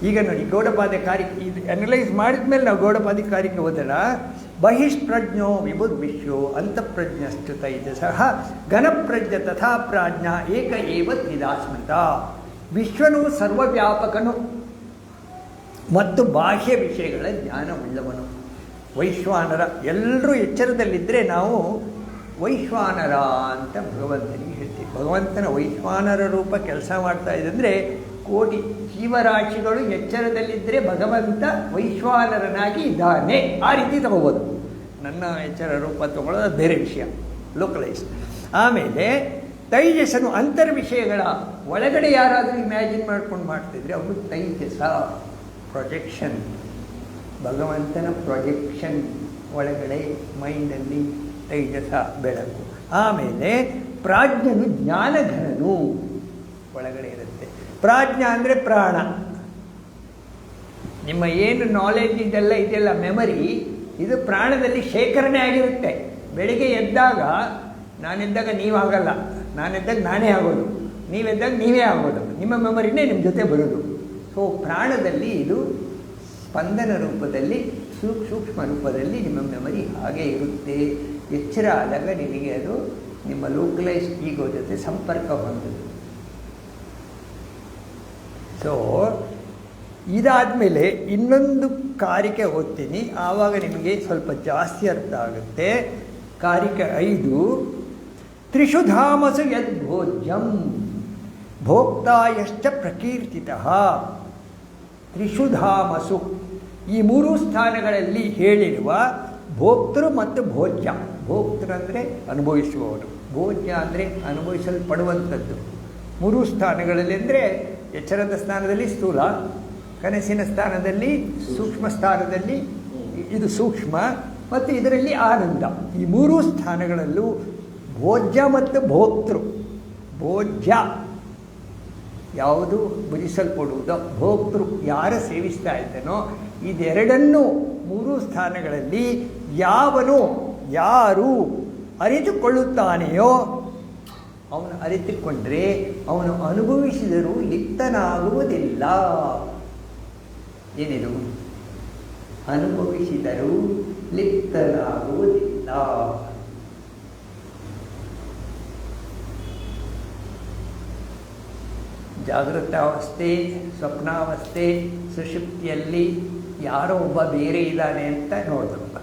ಈಗ ನೋಡಿ ಗೌಡಪಾದ ಕಾರ್ಯ ಇದು ಅನಲೈಸ್ ಮಾಡಿದ ಮೇಲೆ ನಾವು ಗೌಡಪಾದಿ ಕಾರ್ಯಕ್ಕೆ ಹೋದಲ್ಲ. ಬಹಿಷ್ಪ್ರಜ್ಞೋ ವಿಬುದ್ವಿಶ್ವೋ ಅಂತಃಪ್ರಜ್ಞಶ್ಚ ತೈಜಸಃ ಘನಪ್ರಜ್ಞ ತಥಾ ಪ್ರಾಜ್ಞ ಏಕ ಏವ ತ್ರಿಧಾಸ್ಮೃತ. ವಿಶ್ವನು ಸರ್ವವ್ಯಾಪಕನು ಮತ್ತು ಬಾಹ್ಯ ವಿಷಯಗಳ ಜ್ಞಾನವುಳ್ಳವನು. ವೈಶ್ವಾನರ ಎಲ್ಲರೂ ಎಚ್ಚರದಲ್ಲಿದ್ದರೆ ನಾವು ವೈಶ್ವಾನರ ಅಂತ ಭಗವಂತನಿಗೆ ಹೇಳ್ತೀವಿ. ಭಗವಂತನ ವೈಶ್ವಾನರ ರೂಪ ಕೆಲಸ ಮಾಡ್ತಾ ಇದೆ ಅಂದರೆ ಕೋಟಿ ಜೀವರಾಶಿಗಳು ಎಚ್ಚರದಲ್ಲಿದ್ದರೆ ಭಗವಂತ ವೈಶ್ವಾನರನಾಗಿ ಇದ್ದಾನೆ. ಆ ರೀತಿ ತಗೋಬೋದು. ನನ್ನ ಎಚ್ಚರ ರೂಪ ತಗೊಳ್ಳೋದು ಬೇರೆ ವಿಷಯ, ಲೋಕಲೈಸ್. ಆಮೇಲೆ ತೈಜಸ್ಸನು ಅಂತರ್ವಿಷಯಗಳ ಒಳಗಡೆ ಯಾರಾದರೂ ಇಮ್ಯಾಜಿನ್ ಮಾಡ್ಕೊಂಡು ಮಾಡ್ತಿದ್ರೆ ಅವನು ತೈಜಸ, ಪ್ರೊಜೆಕ್ಷನ್, ಭಗವಂತನ ಪ್ರೊಜೆಕ್ಷನ್ ಒಳಗಡೆ ಮೈಂಡಲ್ಲಿ ತೈಜಸ ಬೆಳಕು. ಆಮೇಲೆ ಪ್ರಾಜ್ಞನು ಜ್ಞಾನಘನನು ಒಳಗಡೆ ಇರುತ್ತೆ. ಪ್ರಾಜ್ಞ ಅಂದರೆ ಪ್ರಾಣ. ನಿಮ್ಮ ಏನು ನಾಲೆಡ್ಜ್ ಇದೆಲ್ಲ ಮೆಮರಿ ಇದು ಪ್ರಾಣದಲ್ಲಿ ಶೇಖರಣೆ ಆಗಿರುತ್ತೆ. ಬೆಳಿಗ್ಗೆ ಎದ್ದಾಗ ನಾನೆದ್ದಾಗ ನೀವಾಗಲ್ಲ, ನಾನೆದ್ದಾಗ ನಾನೇ ಆಗೋದು, ನೀವೆದ್ದಾಗ ನೀವೇ ಆಗೋದು. ನಿಮ್ಮ ಮೆಮರಿನೇ ನಿಮ್ಮ ಜೊತೆ ಬರೋದು. ಸೊ ಪ್ರಾಣದಲ್ಲಿ ಇದು ಸ್ಪಂದನ ರೂಪದಲ್ಲಿ ಸೂಕ್ಷ್ಮ ರೂಪದಲ್ಲಿ ನಿಮ್ಮ ಮೆಮರಿ ಹಾಗೆ ಇರುತ್ತೆ. ಎಚ್ಚರ ಆದಾಗ ನಿಮಗೆ ಅದು ನಿಮ್ಮ ಲೋಕಲೈಸ್ ಈಗೋ ಜೊತೆ ಸಂಪರ್ಕ ಹೊಂದಿದೆ. ಸೊ ಇದಾದಮೇಲೆ ಇನ್ನೊಂದು ಕಾರಿಕೆ ಓದ್ತೀನಿ, ಆವಾಗ ನಿಮಗೆ ಸ್ವಲ್ಪ ಜಾಸ್ತಿ ಅರ್ಥ ಆಗುತ್ತೆ. ಕಾರಿಕೆ 5 ತ್ರಿಷು ಧಾಮಸು ಯದ್ಭೋಜ್ಯಂ ಭೋಕ್ತಾಯಶ್ಚ ಪ್ರಕೀರ್ತಿತಃ. ತ್ರಿಷು ಧಾಮಸು ಈ 3 ಸ್ಥಾನಗಳಲ್ಲಿ ಹೇಳಿರುವ ಭೋಕ್ತೃ ಮತ್ತು ಭೋಜ್ಯ. ಭೋಕ್ತೃ ಅಂದರೆ ಅನುಭವಿಸುವವರು, ಭೋಜ್ಯ ಅಂದರೆ ಅನುಭವಿಸಲ್ಪಡುವಂಥದ್ದು. 3 ಸ್ಥಾನಗಳಲ್ಲಿ ಅಂದರೆ ಎಚ್ಚರದ ಸ್ಥಾನದಲ್ಲಿ ಸ್ಥೂಲ, ಕನಸಿನ ಸ್ಥಾನದಲ್ಲಿ ಸೂಕ್ಷ್ಮ ಸ್ಥಾನದಲ್ಲಿ ಇದು ಸೂಕ್ಷ್ಮ, ಮತ್ತು ಇದರಲ್ಲಿ ಆನಂದ. ಈ 3 ಸ್ಥಾನಗಳಲ್ಲೂ ಭೋಜ್ಯ ಮತ್ತು ಭೋಕ್ತೃ. ಭೋಜ್ಯ ಯಾವುದು ಭುಜಿಸಲ್ಪಡುವುದೋ, ಭೋಕ್ತೃ ಯಾರು ಸೇವಿಸ್ತಾ ಇದ್ದಾನೋ, ಇದೆರಡನ್ನೂ 3 ಸ್ಥಾನಗಳಲ್ಲಿ ಯಾರು ಅರಿತುಕೊಳ್ಳುತ್ತಾನೆಯೋ ಅವನು ಅರಿತುಕೊಂಡ್ರೆ ಅವನು ಅನುಭವಿಸಿದರೂ ಲಿಪ್ತನಾಗುವುದಿಲ್ಲ. ಏನಿದು? ಅನುಭವಿಸಿದರೂ ಲಿಪ್ತನಾಗುವುದಿಲ್ಲ. ಜಾಗೃತಾವಸ್ಥೆ, ಸ್ವಪ್ನಾವಸ್ಥೆ, ಸುಷುಪ್ತಿಯಲ್ಲಿ ಯಾರೋ ಒಬ್ಬ ಬೇರೆ ಇದ್ದಾನೆ ಅಂತ ನೋಡಬೇಕು.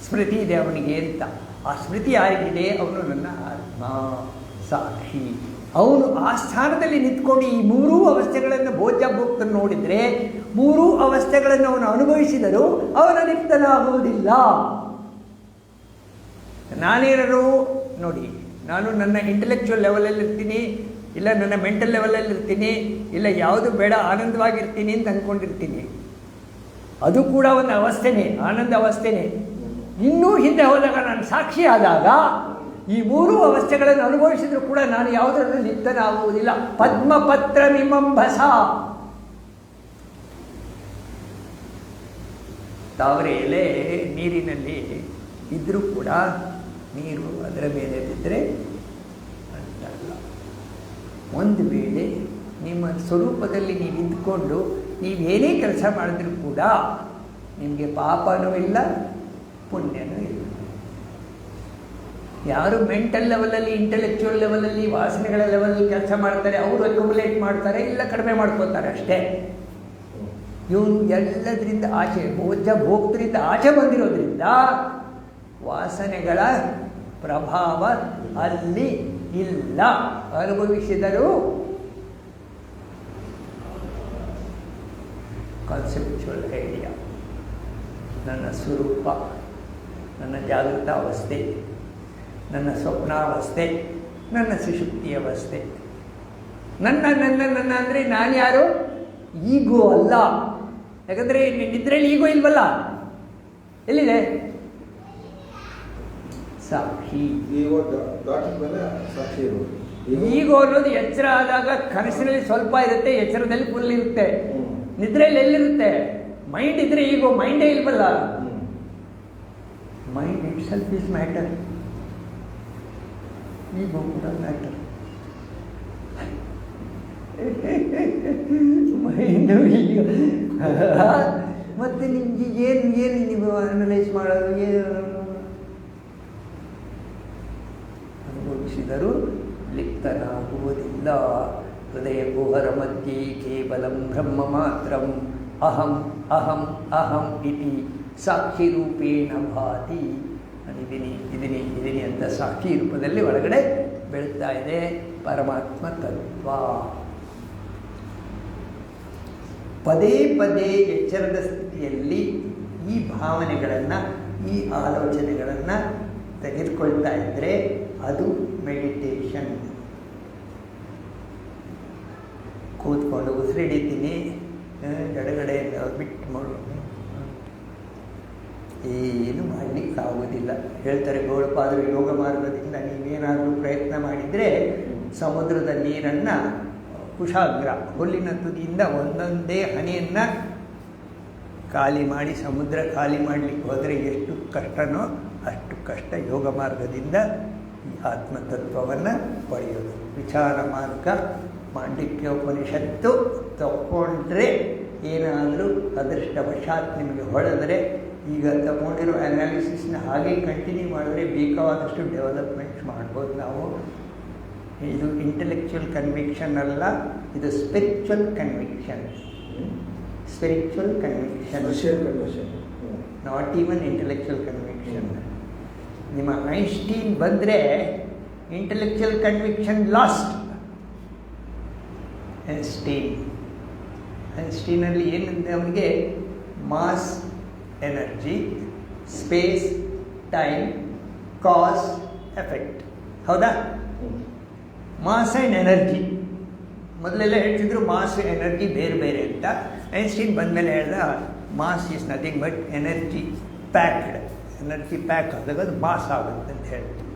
ಸ್ಮೃತಿ ಇದೆ ಅವನಿಗೆ ಅಂತ. ಆ ಸ್ಮೃತಿ ಯಾರಿಗಿದೆ? ಅವನು ನನ್ನ ಆತ್ಮ ಸಾಕ್ಷಿ. ಅವನು ಆ ಸ್ಥಾನದಲ್ಲಿ ನಿಂತ್ಕೊಂಡು ಈ 3 ಅವಸ್ಥೆಗಳನ್ನು ಭೋಜ್ಯ ಭೋಕ್ತನು ನೋಡಿದರೆ 3 ಅವಸ್ಥೆಗಳನ್ನು ಅವನು ಅನುಭವಿಸಿದರೂ ಅವನ ಲಿಪ್ತನಾಗುವುದಿಲ್ಲ. ನಾನೇನಾರು ನೋಡಿ, ನಾನು ನನ್ನ ಇಂಟೆಲೆಕ್ಚುವಲ್ ಲೆವೆಲಲ್ಲಿ ಇರ್ತೀನಿ, ಇಲ್ಲ ನನ್ನ ಮೆಂಟಲ್ ಲೆವೆಲಲ್ಲಿ ಇರ್ತೀನಿ, ಇಲ್ಲ ಯಾವುದು ಬೇಡ ಆನಂದವಾಗಿರ್ತೀನಿ ಅಂತ ಅಂದ್ಕೊಂಡಿರ್ತೀನಿ. ಅದು ಕೂಡ ಒಂದು ಅವಸ್ಥೆನೇ, ಆನಂದ ಅವಸ್ಥೆನೇ. ಇನ್ನೂ ಹಿಂದೆ ಹೋದಾಗ ನಾನು ಸಾಕ್ಷಿ ಆದಾಗ ಈ 3 ಅವಸ್ಥೆಗಳನ್ನು ಅನುಭವಿಸಿದರೂ ಕೂಡ ನಾನು ಯಾವುದರಲ್ಲೂ ಲಿಪ್ತನಾಗುವುದಿಲ್ಲ. ಪದ್ಮಪತ್ರ ಮಿಮಂಭಸ, ತಾವರೆ ಎಲೆ ನೀರಿನಲ್ಲಿ ಇದ್ದರೂ ಕೂಡ ನೀರು ಅದರ ಮೇಲೆ ಬಿದ್ದರೆ ಅಂತಲ್ಲ. ಒಂದು ವೇಳೆ ನಿಮ್ಮ ಸ್ವರೂಪದಲ್ಲಿ ನೀವು ಇದ್ದುಕೊಂಡು ನೀವೇನೇ ಕೆಲಸ ಮಾಡಿದ್ರೂ ಕೂಡ ನಿಮಗೆ ಪಾಪನೂ ಇಲ್ಲ, ಪುಣ್ಯನೂ ಇಲ್ಲ. ಯಾರು ಮೆಂಟಲ್ ಲೆವೆಲಲ್ಲಿ, ಇಂಟೆಲೆಕ್ಚುವಲ್ ಲೆವೆಲಲ್ಲಿ, ವಾಸನೆಗಳ ಲೆವೆಲಲ್ಲಿ ಕೆಲಸ ಮಾಡ್ತಾರೆ ಅವರು ಅಕ್ಯುಮುಲೇಟ್ ಮಾಡ್ತಾರೆ, ಇಲ್ಲ ಕಡಿಮೆ ಮಾಡ್ಕೋತಾರೆ ಅಷ್ಟೇ. ಇವನು ಎಲ್ಲದರಿಂದ ಆಚೆ, ಭೋಕ್ತರಿಂದ ಆಚೆ ಬಂದಿರೋದ್ರಿಂದ ವಾಸನೆಗಳ ಪ್ರಭಾವ ಅಲ್ಲಿ ಇಲ್ಲ. ಅನುಭವಿಸಿದರೂ ಕಾನ್ಸೆಪ್ಚುವಲ್ ಐಡಿಯಾ. ನನ್ನ ಸ್ವರೂಪ, ನನ್ನ ಜಾಗೃತ ಅವಸ್ಥೆ, ನನ್ನ ಸ್ವಪ್ನಾವಸ್ಥೆ, ನನ್ನ ಸುಷುಪ್ತಿ ಅವಸ್ಥೆ. ನನ್ನ ನನ್ನ ನನ್ನ ಅಂದರೆ ನಾನು ಯಾರು? ಈಗೋ ಅಲ್ಲ. ಯಾಕಂದರೆ ನಿದ್ರೆಯಲ್ಲಿ ಈಗೋ ಇಲ್ವಲ್ಲ. ಎಲ್ಲಿದೆ? ಸಾಕ್ಷಿ. ಈಗೋ ದಾಟಿದ ಮೇಲೆ ಸಾಕ್ಷಿ ಇರೋದು. ಈಗೋ ಅನ್ನೋದು ಎಚ್ಚರ ಆದಾಗ ಕನಸಿನಲ್ಲಿ ಸ್ವಲ್ಪ ಇರುತ್ತೆ, ಎಚ್ಚರದಲ್ಲಿ ಫುಲ್ ಇರುತ್ತೆ. ನಿದ್ರೆಯಲ್ಲಿ ಎಲ್ಲಿರುತ್ತೆ? ಮೈಂಡ್ ಇದ್ರೆ ಈಗೋ ಮೈಂಡೇ ಇಲ್ವಲ್ಲ. Mind itself is matter. Ego ಕೂಡ ಮ್ಯಾಟರ್. ಮೈಂಡು ಈಗ ಮತ್ತೆ ನಿಮ್ಗೆ ಏನು ಏನು ನೀವು ಅನಲೈಸ್ ಮಾಡೋದು? ಏನು ಅನುಭವಿಸಿದರೂ ಲಿಪ್ತನಾಗುವುದಿಲ್ಲ. ಹೃದಯ ಗುಹರ ಮಧ್ಯೆ ಕೇವಲಂ ಬ್ರಹ್ಮ ಮಾತ್ರಂ ಅಹಂ ಅಹಂ ಅಹಂ ಇತಿ ಸಾಕ್ಷಿ ರೂಪೇಣ ಭಾತಿ. ಇದೀನಿ ಅಂತ ಸಾಕ್ಷಿ ರೂಪದಲ್ಲಿ ಒಳಗಡೆ ಬೆಳೀತಾ ಇದೆ ಪರಮಾತ್ಮ ತತ್ವ. ಪದೇ ಪದೇ ಎಚ್ಚರದ ಸ್ಥಿತಿಯಲ್ಲಿ ಈ ಭಾವನೆಗಳನ್ನು, ಈ ಆಲೋಚನೆಗಳನ್ನು ತೆಗೆದುಕೊಳ್ತಾ ಇದ್ದರೆ ಅದು ಮೆಡಿಟೇಷನ್. ಕೂತ್ಕೊಂಡು ಉಸಿರಿಡಿತೀನಿ, ಎಡಗಡೆ ಬಿಟ್ಟು ಮಾಡೋದು, ಏನು ಮಾಡಲಿಕ್ಕಾಗೋದಿಲ್ಲ. ಹೇಳ್ತಾರೆ ಗೌಡಪಾದರು, ಯೋಗ ಮಾರ್ಗದಿಂದ ನೀವೇನಾದರೂ ಪ್ರಯತ್ನ ಮಾಡಿದರೆ ಸಮುದ್ರದ ನೀರನ್ನು ಕುಶಾಗ್ರ ಹುಲ್ಲಿನ ತುದಿಯಿಂದ ಒಂದೊಂದೇ ಹನಿಯನ್ನು ಖಾಲಿ ಮಾಡಿ ಸಮುದ್ರ ಖಾಲಿ ಮಾಡಲಿಕ್ಕೆ ಹೋದರೆ ಎಷ್ಟು ಕಷ್ಟನೋ ಅಷ್ಟು ಕಷ್ಟ ಯೋಗ ಮಾರ್ಗದಿಂದ ಈ ಆತ್ಮತತ್ವವನ್ನು ಪಡೆಯೋದು. ವಿಚಾರ ಮಾರ್ಗ ಮಾಂಡಿಕ್ಯೋಪನಿಷತ್ತು ತಗೊಂಡ್ರೆ ಏನಾದರೂ ಅದೃಷ್ಟವಶಾತ್ ನಿಮಗೆ ಹೊಳೆದರೆ, ಈಗ ತಗೊಂಡಿರೋ ಅನಾಲಿಸಿಸ್ನ ಹಾಗೆ ಕಂಟಿನ್ಯೂ ಮಾಡಿದ್ರೆ ಬೇಕಾದಷ್ಟು ಡೆವಲಪ್ಮೆಂಟ್ಸ್ ಮಾಡ್ಬೋದು ನಾವು. ಇದು ಇಂಟೆಲೆಕ್ಚುಯಲ್ ಕನ್ವಿಕ್ಷನ್ ಅಲ್ಲ, ಇದು spiritual conviction. Spiritual conviction, not even intellectual conviction. ನಿಮ್ಮ ಐನ್ಸ್ಟೀನ್ ಬಂದರೆ ಇಂಟೆಲೆಕ್ಚುಯಲ್ ಕನ್ವಿಕ್ಷನ್ ಲಾಸ್ಟ್. ಐನ್ಸ್ಟೀನಲ್ಲಿ ಏನಂದರೆ ಅವನಿಗೆ mass, energy, space, time, cause, effect. ಹೌದಾ? Mass and energy. ಮೊದಲೆಲ್ಲ ಹೇಳ್ತಿದ್ರು ಮಾಸ್ ಎನರ್ಜಿ ಬೇರೆ ಬೇರೆ ಅಂತ. ಐನ್ಸ್ಟೀನ್ ಬಂದಮೇಲೆ ಹೇಳ್ದ mass is nothing but energy packed. Energy pack ಆದಾಗ ಅದು ಮಾಸ್ ಆಗುತ್ತೆ ಅಂತ ಹೇಳ್ತೀವಿ.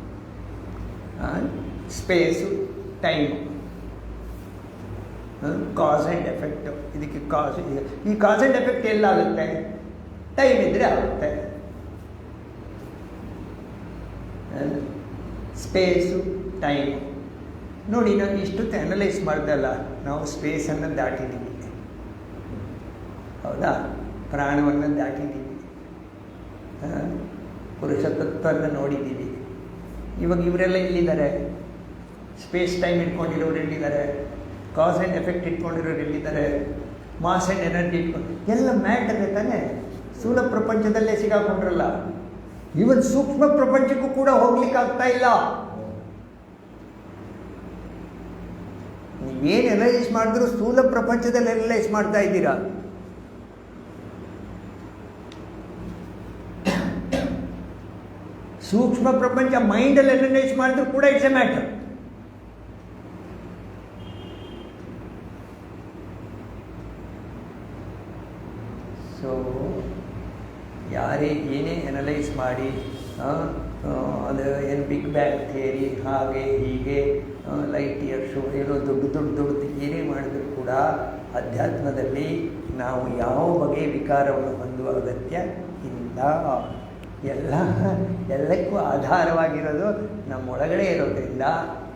Space, time, cause and effect. ಇದಕ್ಕೆ ಕಾಸ್, ಈ ಕಾಸ್ ಆ್ಯಂಡ್ ಎಫೆಕ್ಟ್ ಎಲ್ಲಾಗುತ್ತೆ? ಟೈಮ್ ಇದ್ದರೆ ಆಗುತ್ತೆ. Space, time. ನೋಡಿ, ನಾವು ಇಷ್ಟೊತ್ತು ಅನಲೈಸ್ ಮಾಡ್ದಲ್ಲ, ನಾವು ಸ್ಪೇಸನ್ನು ದಾಟಿದ್ದೀವಿ, ಹೌದಾ? ಪ್ರಾಣವನ್ನು ದಾಟಿದ್ದೀವಿ, ಪುರುಷ ತತ್ವವನ್ನು ನೋಡಿದ್ದೀವಿ. ಇವಾಗ ಇವರೆಲ್ಲ ಎಲ್ಲಿದ್ದಾರೆ? ಸ್ಪೇಸ್ ಟೈಮ್ ಇಟ್ಕೊಂಡಿರೋರು ಎಲ್ಲಿದ್ದಾರೆ? ಕಾಸ್ ಆ್ಯಂಡ್ ಎಫೆಕ್ಟ್ ಇಟ್ಕೊಂಡಿರೋರು ಎಲ್ಲಿದ್ದಾರೆ? ಮಾಸ್ ಆ್ಯಂಡ್ ಎನರ್ಜಿ ಇಟ್ಕೊಂಡು ಎಲ್ಲ ಮ್ಯಾಟರ್ ತಾನೆ. ಸ್ಥೂಲ ಪ್ರಪಂಚದಲ್ಲೇ ಸಿಗಾಕೊಂಡ್ರಲ್ಲ, ಇವನ್ ಸೂಕ್ಷ್ಮ ಪ್ರಪಂಚಕ್ಕೂ ಕೂಡ ಹೋಗ್ಲಿಕ್ಕೆ ಆಗ್ತಾ ಇಲ್ಲ. ನೀವೇನು ಅನಲೈಸ್ ಮಾಡಿದ್ರು ಸ್ಥೂಲ ಪ್ರಪಂಚದಲ್ಲಿ ಅನಲೈಸ್ ಮಾಡ್ತಾ ಇದ್ದೀರಾ. ಸೂಕ್ಷ್ಮ ಪ್ರಪಂಚ ಮೈಂಡಲ್ಲಿ ಅನಲೈಸ್ ಮಾಡಿದ್ರು ಕೂಡ ಇಟ್ಸ್ ಎ ಮ್ಯಾಟರ್. ಸೊ ಯಾರೇ ಏನೇ ಅನಲೈಸ್ ಮಾಡಿ ಅದು ಏನು ಬಿಗ್ ಬ್ಯಾಂಗ್ ಥಿಯರಿ ಹಾಗೆ ಹೀಗೆ ಲೈಟ್ ಇಯರ್ಸು ಏನೋ ದೊಡ್ಡ ಏನೇ ಮಾಡಿದ್ರು ಕೂಡ ಅಧ್ಯಾತ್ಮದಲ್ಲಿ ನಾವು ಯಾವ ಬಗೆಯ ವಿಕಾರವನ್ನು ಹೊಂದುವ ಅಗತ್ಯ ಇಲ್ಲ. ಎಲ್ಲಕ್ಕೂ ಆಧಾರವಾಗಿರೋದು ನಮ್ಮೊಳಗಡೆ ಇರೋದ್ರಿಂದ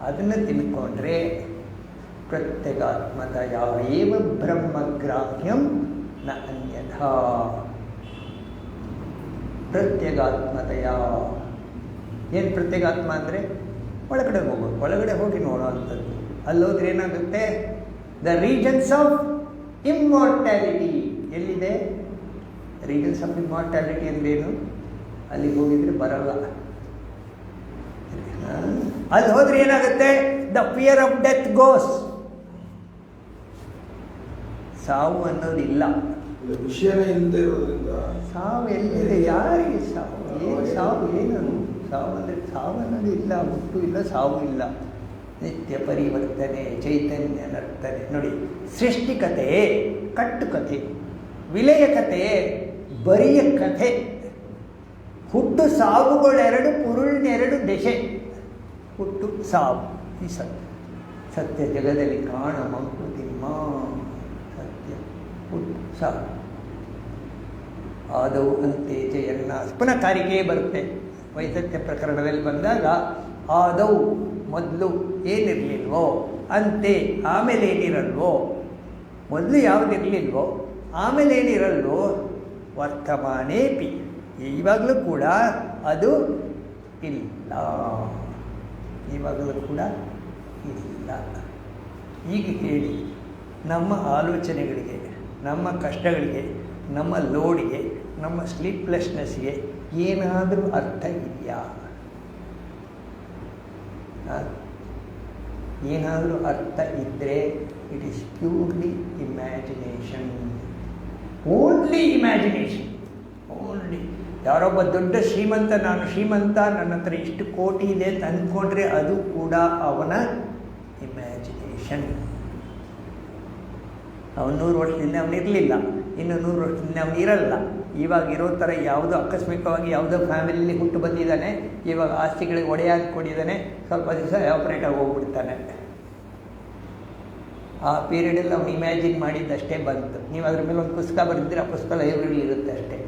ಅದನ್ನು ತಿಳ್ಕೊಂಡ್ರೆ ಪ್ರತ್ಯಗಾತ್ಮತಯ ಏವ ಬ್ರಹ್ಮಗ್ರಾಹ್ಯಂ ನ ಅನ್ಯಥಾ. ಪ್ರತ್ಯಗಾತ್ಮತೆಯ ಏನು ಪ್ರತ್ಯಗಾತ್ಮ ಅಂದರೆ ಒಳಗಡೆ ಹೋಗೋದು, ಒಳಗಡೆ ಹೋಗಿ ನೋಡೋ ಅಂಥದ್ದು. ಅಲ್ಲೋದ್ರೆ ಏನಾಗುತ್ತೆ? ದ ರೀಜನ್ಸ್ ಆಫ್ ಇಮ್ಮಾರ್ಟ್ಯಾಲಿಟಿ ಎಲ್ಲಿದೆ? ರೀಜನ್ಸ್ ಆಫ್ ಇಮ್ಮಾರ್ಟ್ಯಾಲಿಟಿ ಅಂದ್ರೇನು? ಅಲ್ಲಿಗೆ ಹೋಗಿದ್ರೆ ಬರಲ್ಲ. ಅಲ್ಲಿ ಹೋದ್ರೆ ಏನಾಗುತ್ತೆ? The fear of death goes. ಸಾವು ಅನ್ನೋದಿಲ್ಲ. ಇಲ್ಲ, ವಿಷಯನೇ ಇಲ್ಲದೆ ಇರೋದ್ರಿಂದ ಸಾವು ಎಲ್ಲಿದೆ? ಯಾರಿಗೆ ಸಾವು? ಏನು ಸಾವು? ಏನದು ಸಾವು ಅಂದರೆ? ಸಾವು ಅನ್ನೋದು ಇಲ್ಲ, ಹುಟ್ಟು ಇಲ್ಲ, ಸಾವು ಇಲ್ಲ. ನಿತ್ಯ ಪರಿವರ್ತನೆ, ಚೈತನ್ಯ ನರ್ತನೆ. ನೋಡಿ, ಸೃಷ್ಟಿಕತೆ ಕಟ್ಟುಕತೆ, ವಿಲಯ ಕತೆ ಬರಿಯ ಕಥೆ, ಹುಟ್ಟು ಸಾವುಗಳೆರಡು, ಪುರುಳಿನೆರಡು ದೆಸೆ. ಹುಟ್ಟು ಸಾವು ಈ ಸತ್ಯ ಜಗದಲ್ಲಿ ಕಾಣ ಮಂಕುತಿಮ್ಮ. ಸತ್ಯ ಹುಟ್ಟು ಸಾವು. ಆದೌ ಅಂತೆ ಜಯನ್ನ. ಪುನಃ ಕಾರಿಕೆಯೇ ಬರುತ್ತೆ. ವೈಸತ್ಯ ಪ್ರಕರಣದಲ್ಲಿ ಬಂದಾಗ ಆದೌ ಮೊದಲು ಏನಿರಲಿಲ್ವೋ, ಅಂತೆ ಆಮೇಲೆ ಏನಿರಲ್ವೋ, ಮೊದಲು ಯಾವುದಿರಲಿಲ್ವೋ ಆಮೇಲೆ ಏನಿರಲ್ವೋ, ವರ್ತಮಾನೇಪಿ ಇವಾಗಲೂ ಕೂಡ ಅದು ಇಲ್ಲ. ಇವಾಗಲೂ ಕೂಡ ಇಲ್ಲ. ಈಗ ಹೇಳಿ, ನಮ್ಮ ಆಲೋಚನೆಗಳಿಗೆ, ನಮ್ಮ ಕಷ್ಟಗಳಿಗೆ, ನಮ್ಮ ಲೋಡಿಗೆ, ನಮ್ಮ ಸ್ಲೀಪ್ಲೆಸ್ನೆಸ್ಗೆ ಏನಾದರೂ ಅರ್ಥ ಇದೆಯಾ? ಏನಾದರೂ ಅರ್ಥ ಇದ್ದರೆ it is purely imagination. Only imagination. Only ಯಾರೊಬ್ಬ ದೊಡ್ಡ ಶ್ರೀಮಂತ, ನಾನು ಶ್ರೀಮಂತ, ನನ್ನ ಹತ್ರ ಇಷ್ಟು ಕೋಟಿ ಇದೆ ಅಂತ ಅಂದ್ಕೊಂಡ್ರೆ ಅದು ಕೂಡ ಅವನ ಇಮ್ಯಾಜಿನೇಷನ್. ಅವನು 100 ವರ್ಷದಿಂದ ಅವನಿರಲಿಲ್ಲ, ಇನ್ನು 100 ವರ್ಷದಿಂದ ಅವನಿರಲ್ಲ. ಇವಾಗ ಇರೋ ಥರ ಯಾವುದೋ ಆಕಸ್ಮಿಕವಾಗಿ ಯಾವುದೋ ಫ್ಯಾಮಿಲಿಯಲ್ಲಿ ಹುಟ್ಟು ಬಂದಿದ್ದಾನೆ, ಇವಾಗ ಆಸ್ತಿಗಳಿಗೆ ಒಡೆಯಾಗಿ ಕೊಟ್ಟಿದ್ದಾನೆ, ಸ್ವಲ್ಪ ದಿವಸ ಆಪ್ರೇಟಾಗಿ ಹೋಗ್ಬಿಡ್ತಾನೆ. ಆ ಪೀರಿಯಡಲ್ಲಿ ಅವನು ಇಮ್ಯಾಜಿನ್ ಮಾಡಿದ್ದಷ್ಟೇ ಬಂತು. ನೀವು ಅದ್ರ ಮೇಲೆ ಒಂದು ಪುಸ್ತಕ ಬರೆದಿದ್ರೆ ಆ ಪುಸ್ತಕ ಲೈಬ್ರರಿ ಇರುತ್ತೆ ಅಷ್ಟೇ,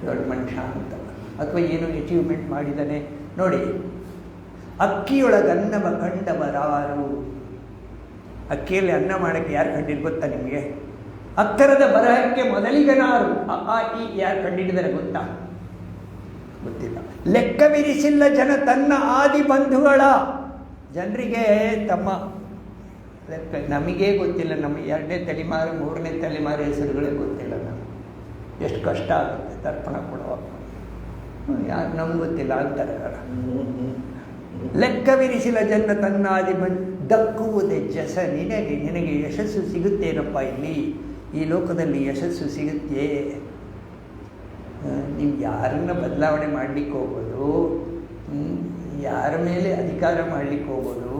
ದೊಡ್ಡ ಮನುಷ್ಯ ಅಂತ. ಅಥವಾ ಏನೋ ಅಚೀವ್ಮೆಂಟ್ ಮಾಡಿದ್ದಾನೆ. ನೋಡಿ, ಅಕ್ಕಿಯೊಳಗನ್ನವ ಕಂಡವರಾರು. ಅಕ್ಕಿಯಲ್ಲಿ ಅನ್ನ ಮಾಡೋಕ್ಕೆ ಯಾರು ಕಂಡಿದ್ದು ಗೊತ್ತಾ ನಿಮಗೆ? ಅಕ್ಷರದ ಬರಹಕ್ಕೆ ಮೊದಲಿಗನಾರು. ಆ ಈ ಯಾರು ಕಂಡಿಡಿದರೆ ಗೊತ್ತಾ? ಗೊತ್ತಿಲ್ಲ. ಲೆಕ್ಕವಿರಿಸಿಲ್ಲ ಜನ ತನ್ನ ಆದಿ ಬಂಧುಗಳ. ಜನರಿಗೆ ತಮ್ಮ ಲೆಕ್ಕ ನಮಗೇ ಗೊತ್ತಿಲ್ಲ. ನಮ್ಮ 2ನೇ ತಲೆಮಾರು 3ನೇ ತಲೆಮಾರು ಹೆಸರುಗಳೇ ಗೊತ್ತಿಲ್ಲ. ನಮಗೆ ಎಷ್ಟು ಕಷ್ಟ ಆಗುತ್ತೆ ತರ್ಪಣ ಕೊಡುವಾಗ. ಯಾರು ನಮ್ಗೆ ಗೊತ್ತಿಲ್ಲ ಅಂತಾರೆ. ಲೆಕ್ಕವಿರಿಸಿಲ್ಲ ಜನ ತನ್ನ ಆದಿ ದಕ್ಕುವುದೇ ಜಸ ನಿನಗೆ. ನಿನಗೆ ಯಶಸ್ಸು ಸಿಗುತ್ತೇನಪ್ಪ ಇಲ್ಲಿ ಈ ಲೋಕದಲ್ಲಿ? ಯಶಸ್ಸು ಸಿಗುತ್ತೆ. ನೀವು ಯಾರನ್ನ ಬದಲಾವಣೆ ಮಾಡಲಿಕ್ಕೆ ಹೋಗೋದು, ಯಾರ ಮೇಲೆ ಅಧಿಕಾರ ಮಾಡಲಿಕ್ಕೆ ಹೋಗೋದು?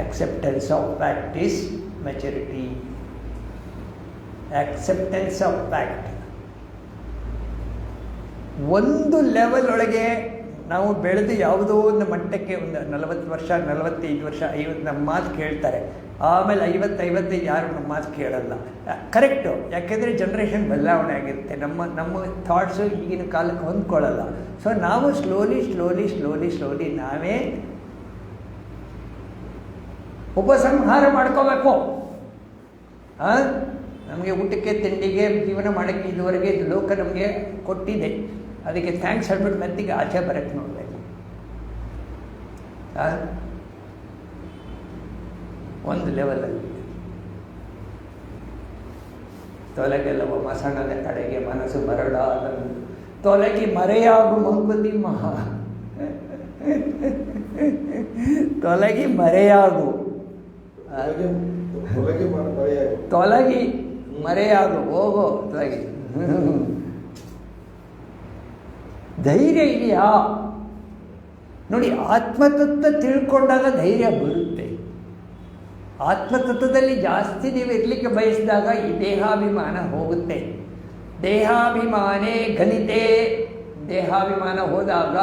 acceptance of fact is maturity. acceptance of fact. ಒಂದು ಲೆವೆಲ್ ಒಳಗೆ ನಾವು ಬೆಳೆದು ಯಾವುದೋ ಒಂದು ಮಟ್ಟಕ್ಕೆ, ಒಂದು 40 ವರ್ಷ 45 ವರ್ಷ 50 ನಮ್ಮ ಮಾತು ಕೇಳ್ತಾರೆ. ಆಮೇಲೆ 50-55 ಯಾರು ನಮ್ಮ ಮಾತು ಕೇಳಲ್ಲ. ಕರೆಕ್ಟು. ಯಾಕೆಂದರೆ ಜನ್ರೇಷನ್ ಬದಲಾವಣೆ ಆಗಿರುತ್ತೆ. ನಮ್ಮ ಥಾಟ್ಸು ಈಗಿನ ಕಾಲಕ್ಕೆ ಹೊಂದ್ಕೊಳ್ಳಲ್ಲ. ಸೊ ನಾವು ಸ್ಲೋಲಿ ನಾವೇ ಉಪಸಂಹಾರ ಮಾಡ್ಕೋಬೇಕು. ನಮಗೆ ಊಟಕ್ಕೆ ತಿಂಡಿಗೆ ಜೀವನ ಮಾಡೋಕ್ಕೆ ಇದುವರೆಗೆ ಲೋಕ ನಮಗೆ ಕೊಟ್ಟಿದೆ. ಅದಕ್ಕೆ ಥ್ಯಾಂಕ್ಸ್ ಹೇಳ್ಬಿಟ್ಟು ಮೆತ್ತಿಗೆ ಆಚೆ ಬರೋಕ್ಕೆ ನೋಡಬೇಕು. ಒಂದು ಲೆವೆಲಲ್ಲಿ ತೊಲಗೆಲ್ಲವ ಮಸಣದ ಕಡೆಗೆ ಮನಸ್ಸು ಬರಡಾದನು, ತೊಲಗಿ ಮರೆಯಾಗು ಮಂಕುತಿಮ್ಮ. ತೊಲಗಿ ಮರೆಯಾಗು, ತೊಲಗಿ ಮರೆಯಾಗು, ಹೋಗೋ ತೊಲಗಿ. ಧೈರ್ಯ ಇದೆಯಾ ನೋಡಿ. ಆತ್ಮತತ್ವ ತಿಳ್ಕೊಂಡಾಗ ಧೈರ್ಯ ಬರುತ್ತೆ. ಆತ್ಮತತ್ವದಲ್ಲಿ ಜಾಸ್ತಿ ನೀವು ಇರಲಿಕ್ಕೆ ಬಯಸಿದಾಗ ಈ ದೇಹಾಭಿಮಾನ ಹೋಗುತ್ತೆ. ದೇಹಾಭಿಮಾನೇ ಗಣಿತೆ. ದೇಹಾಭಿಮಾನ ಹೋದಾಗ